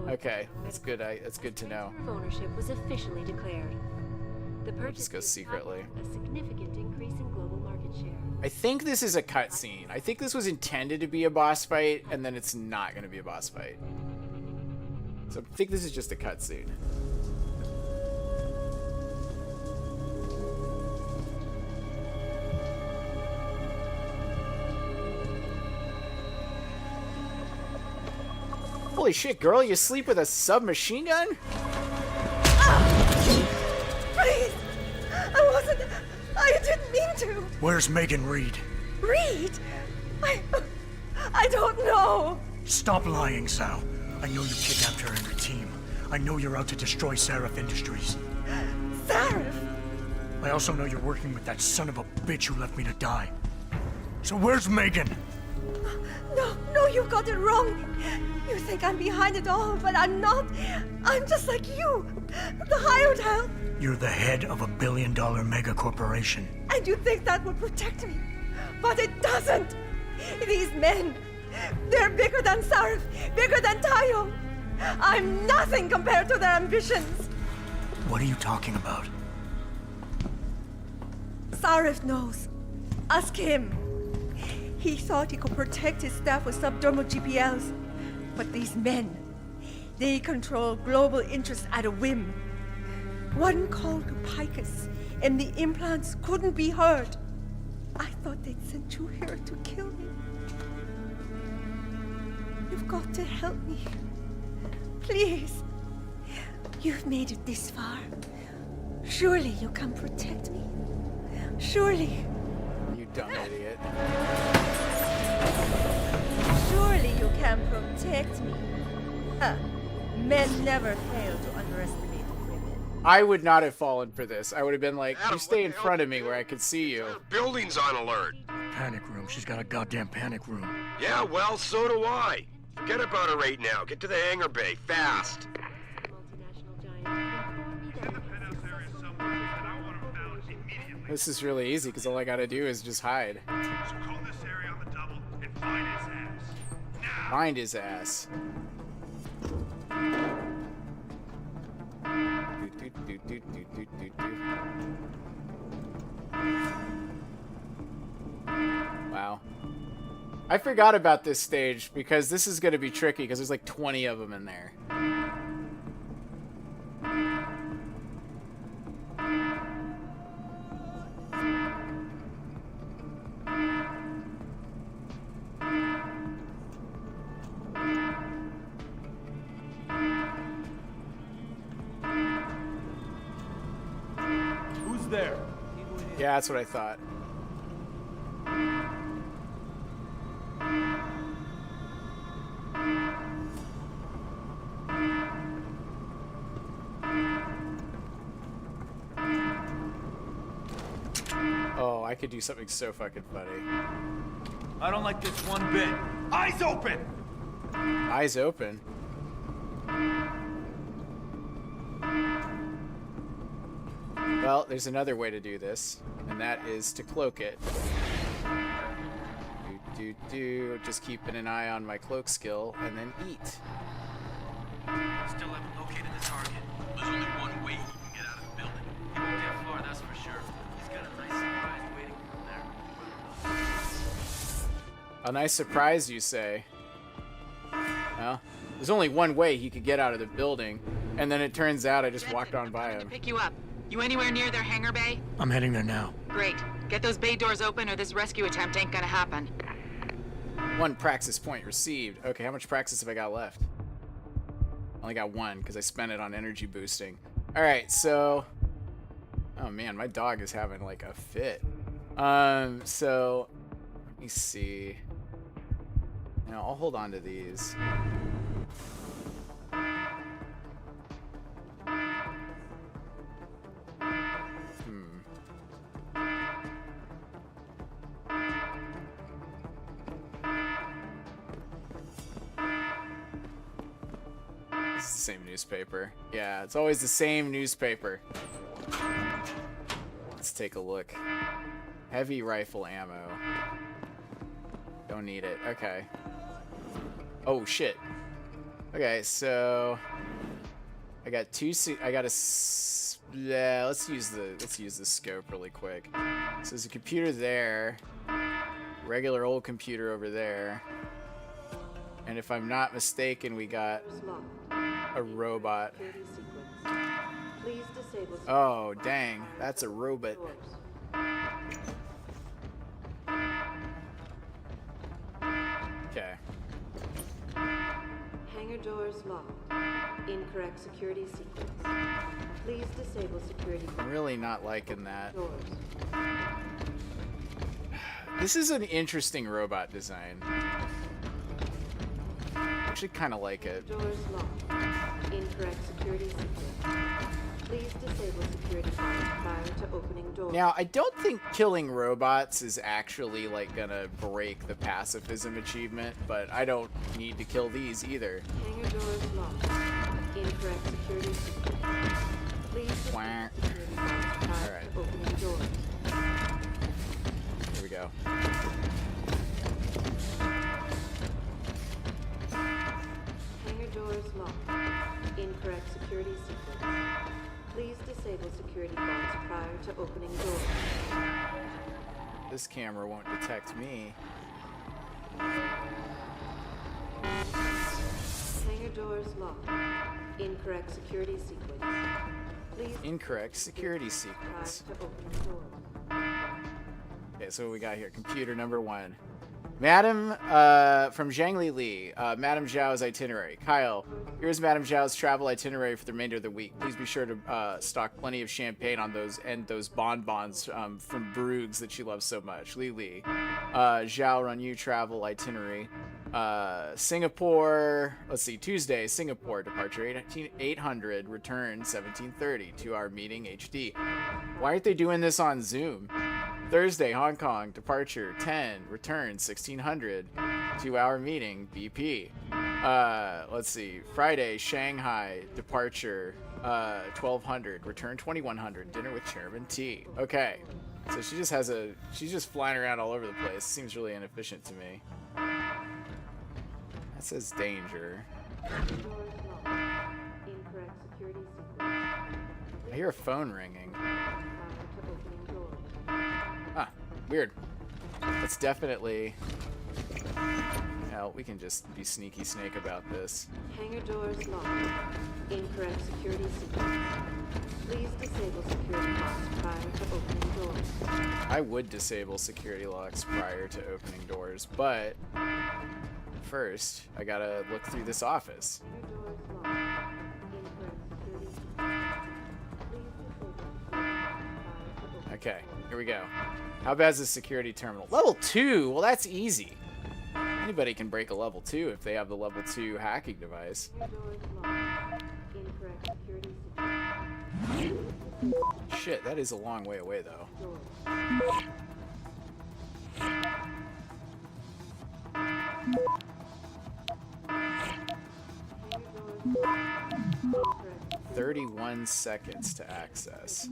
Okay, that's good. That's good to know. Ownership was officially declared. The We'll just go secretly. A significant increase in global market share. I think this is a cutscene. I think this was intended to be a boss fight, and then it's not going to be a boss fight. So I think this is just a cutscene. Holy shit, girl, you sleep with a submachine gun? Please! I didn't mean to! Where's Megan Reed? Reed? I don't know! Stop lying, Zhao. I know you kidnapped her and her team. I know you're out to destroy Sarif Industries. Sarif? I also know you're working with that son of a bitch who left me to die. So where's Megan? No, you got it wrong. You think I'm behind it all, but I'm not. I'm just like you, the hired help. You're the head of $1 billion mega corporation. And you think that would protect me, but it doesn't. These men, they're bigger than Sarif, bigger than Tai Young. I'm nothing compared to their ambitions. What are you talking about? Sarif knows. Ask him. He thought he could protect his staff with subdermal GPLs. But these men, they control global interests at a whim. One called to Picus, and the implants couldn't be heard. I thought they'd sent you here to kill me. You've got to help me. Please. You've made it this far. Surely you can protect me. Surely. You dumb idiot. Surely you can protect me. Huh. Men never fail to underestimate women. I would not have fallen for this. I would have been like, you stay in front of me where I could see you. Building's on alert. Panic room. She's got a goddamn panic room. Yeah, well, so do I. Forget about her right now. Get to the hangar bay, fast. This is really easy because all I gotta do is just hide. Just call this area on the double and find his ass. Now! Find his ass. Wow. I forgot about this stage because this is gonna be tricky because there's like 20 of them in there. Who's there? Yeah, that's what I thought. Oh, I could do something so fucking funny. I don't like this one bit. Eyes open! Eyes open? Well, there's another way to do this, and that is to cloak it. Just keeping an eye on my cloak skill, and then eat. Still haven't located the target. There's only one A nice surprise, you say? Well, there's only one way he could get out of the building, and then it turns out I just walked on by him. Pick you up. You anywhere near their hangar bay? I'm heading there now. Great. Get those bay doors open or this rescue attempt ain't gonna happen. 1 praxis point received. Okay, how much praxis have I got left? I only got 1 because I spent it on energy boosting. Alright, so... Oh man, my dog is having like a fit. So... Let me see. Now, I'll hold on to these. It's the same newspaper. Yeah, it's always the same newspaper. Let's take a look. Heavy rifle ammo. Don't need it. Okay. Oh shit. Okay, so I got 2. I got a. Yeah, let's use the scope really quick. So there's a computer there. Regular old computer over there. And if I'm not mistaken, we got a robot. Oh, dang. That's a robot. Okay. Hangar doors locked. Incorrect security sequence. Please disable security. I'm really not liking that. This is an interesting robot design. I actually kind of like it. Doors locked. Incorrect security sequence. Please disable security prior to opening doors. Now, I don't think killing robots is actually like gonna break the pacifism achievement, but I don't need to kill these either. Hangar doors locked. Incorrect security sequence. Please disable security prior to opening doors. Here we go. Hangar doors locked. Incorrect security sequence. Please disable security bots prior to opening doors. This camera won't detect me. Hangar doors locked. Incorrect security sequence. Please Incorrect security sequence. prior to opening doors. Okay, so what we got here? Computer number 1. Madam, from Zhang Li, Madam Zhao's itinerary. Kyle, here's Madam Zhao's travel itinerary for the remainder of the week. Please be sure to stock plenty of champagne on those and those bonbons from Bruges that she loves so much. Li. Zhao run you travel itinerary. Singapore, let's see, Tuesday, Singapore, departure 800, return 1730, 2-hour meeting HD. Why aren't they doing this on Zoom? Thursday, Hong Kong, departure 10, return 1600, 2-hour meeting BP. Let's see, Friday, Shanghai, departure 1200, return 2100, dinner with Chairman T. Okay, so she's just flying around all over the place. Seems really inefficient to me. That says danger. I hear a phone ringing. Ah, weird. It's definitely... Hell, we can just be sneaky snake about this. Hangar doors locked. Incorrect security sequence. Please disable security locks prior to opening doors. I would disable security locks prior to opening doors, but first, I gotta look through this office. Okay, here we go. How bad is the security terminal? Level 2? Well, that's easy. Anybody can break a level 2 if they have the level 2 hacking device. Shit, that is a long way away, though. "31 seconds to access."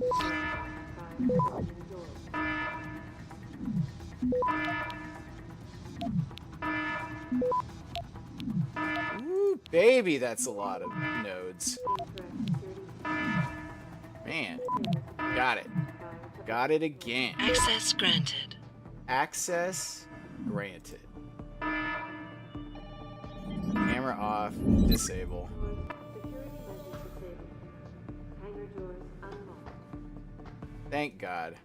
Ooh, baby, that's a lot of nodes. Man, got it. Got it again. Access granted. Access granted. Camera off. Disable. Hangar doors unlocked. Thank God.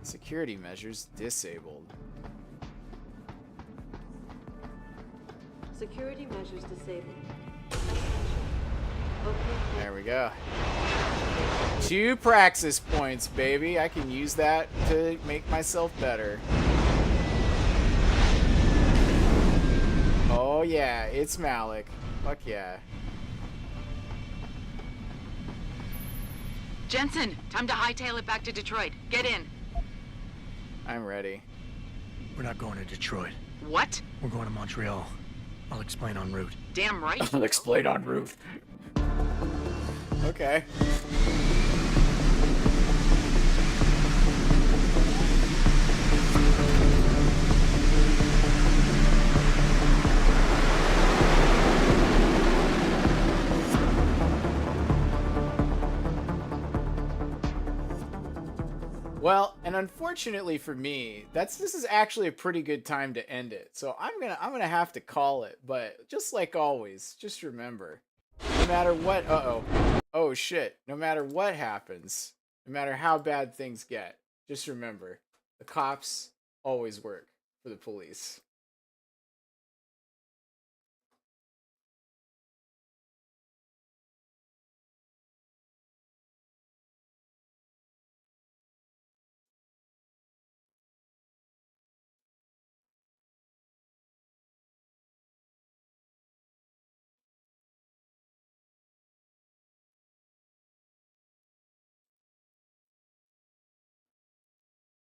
Security measures disabled. Security measures disabled. Okay. There we go. 2 praxis points, baby. I can use that to make myself better. Oh yeah, it's Malik. Fuck yeah. Jensen, time to hightail it back to Detroit. Get in. I'm ready. We're not going to Detroit. What? We're going to Montreal. I'll explain en route. Damn right. I'll explain en route. Okay. Well, and unfortunately for me, this is actually a pretty good time to end it. So I'm gonna have to call it, but just like always, just remember, no matter what, oh shit, no matter what happens, no matter how bad things get, just remember, the cops always work for the police.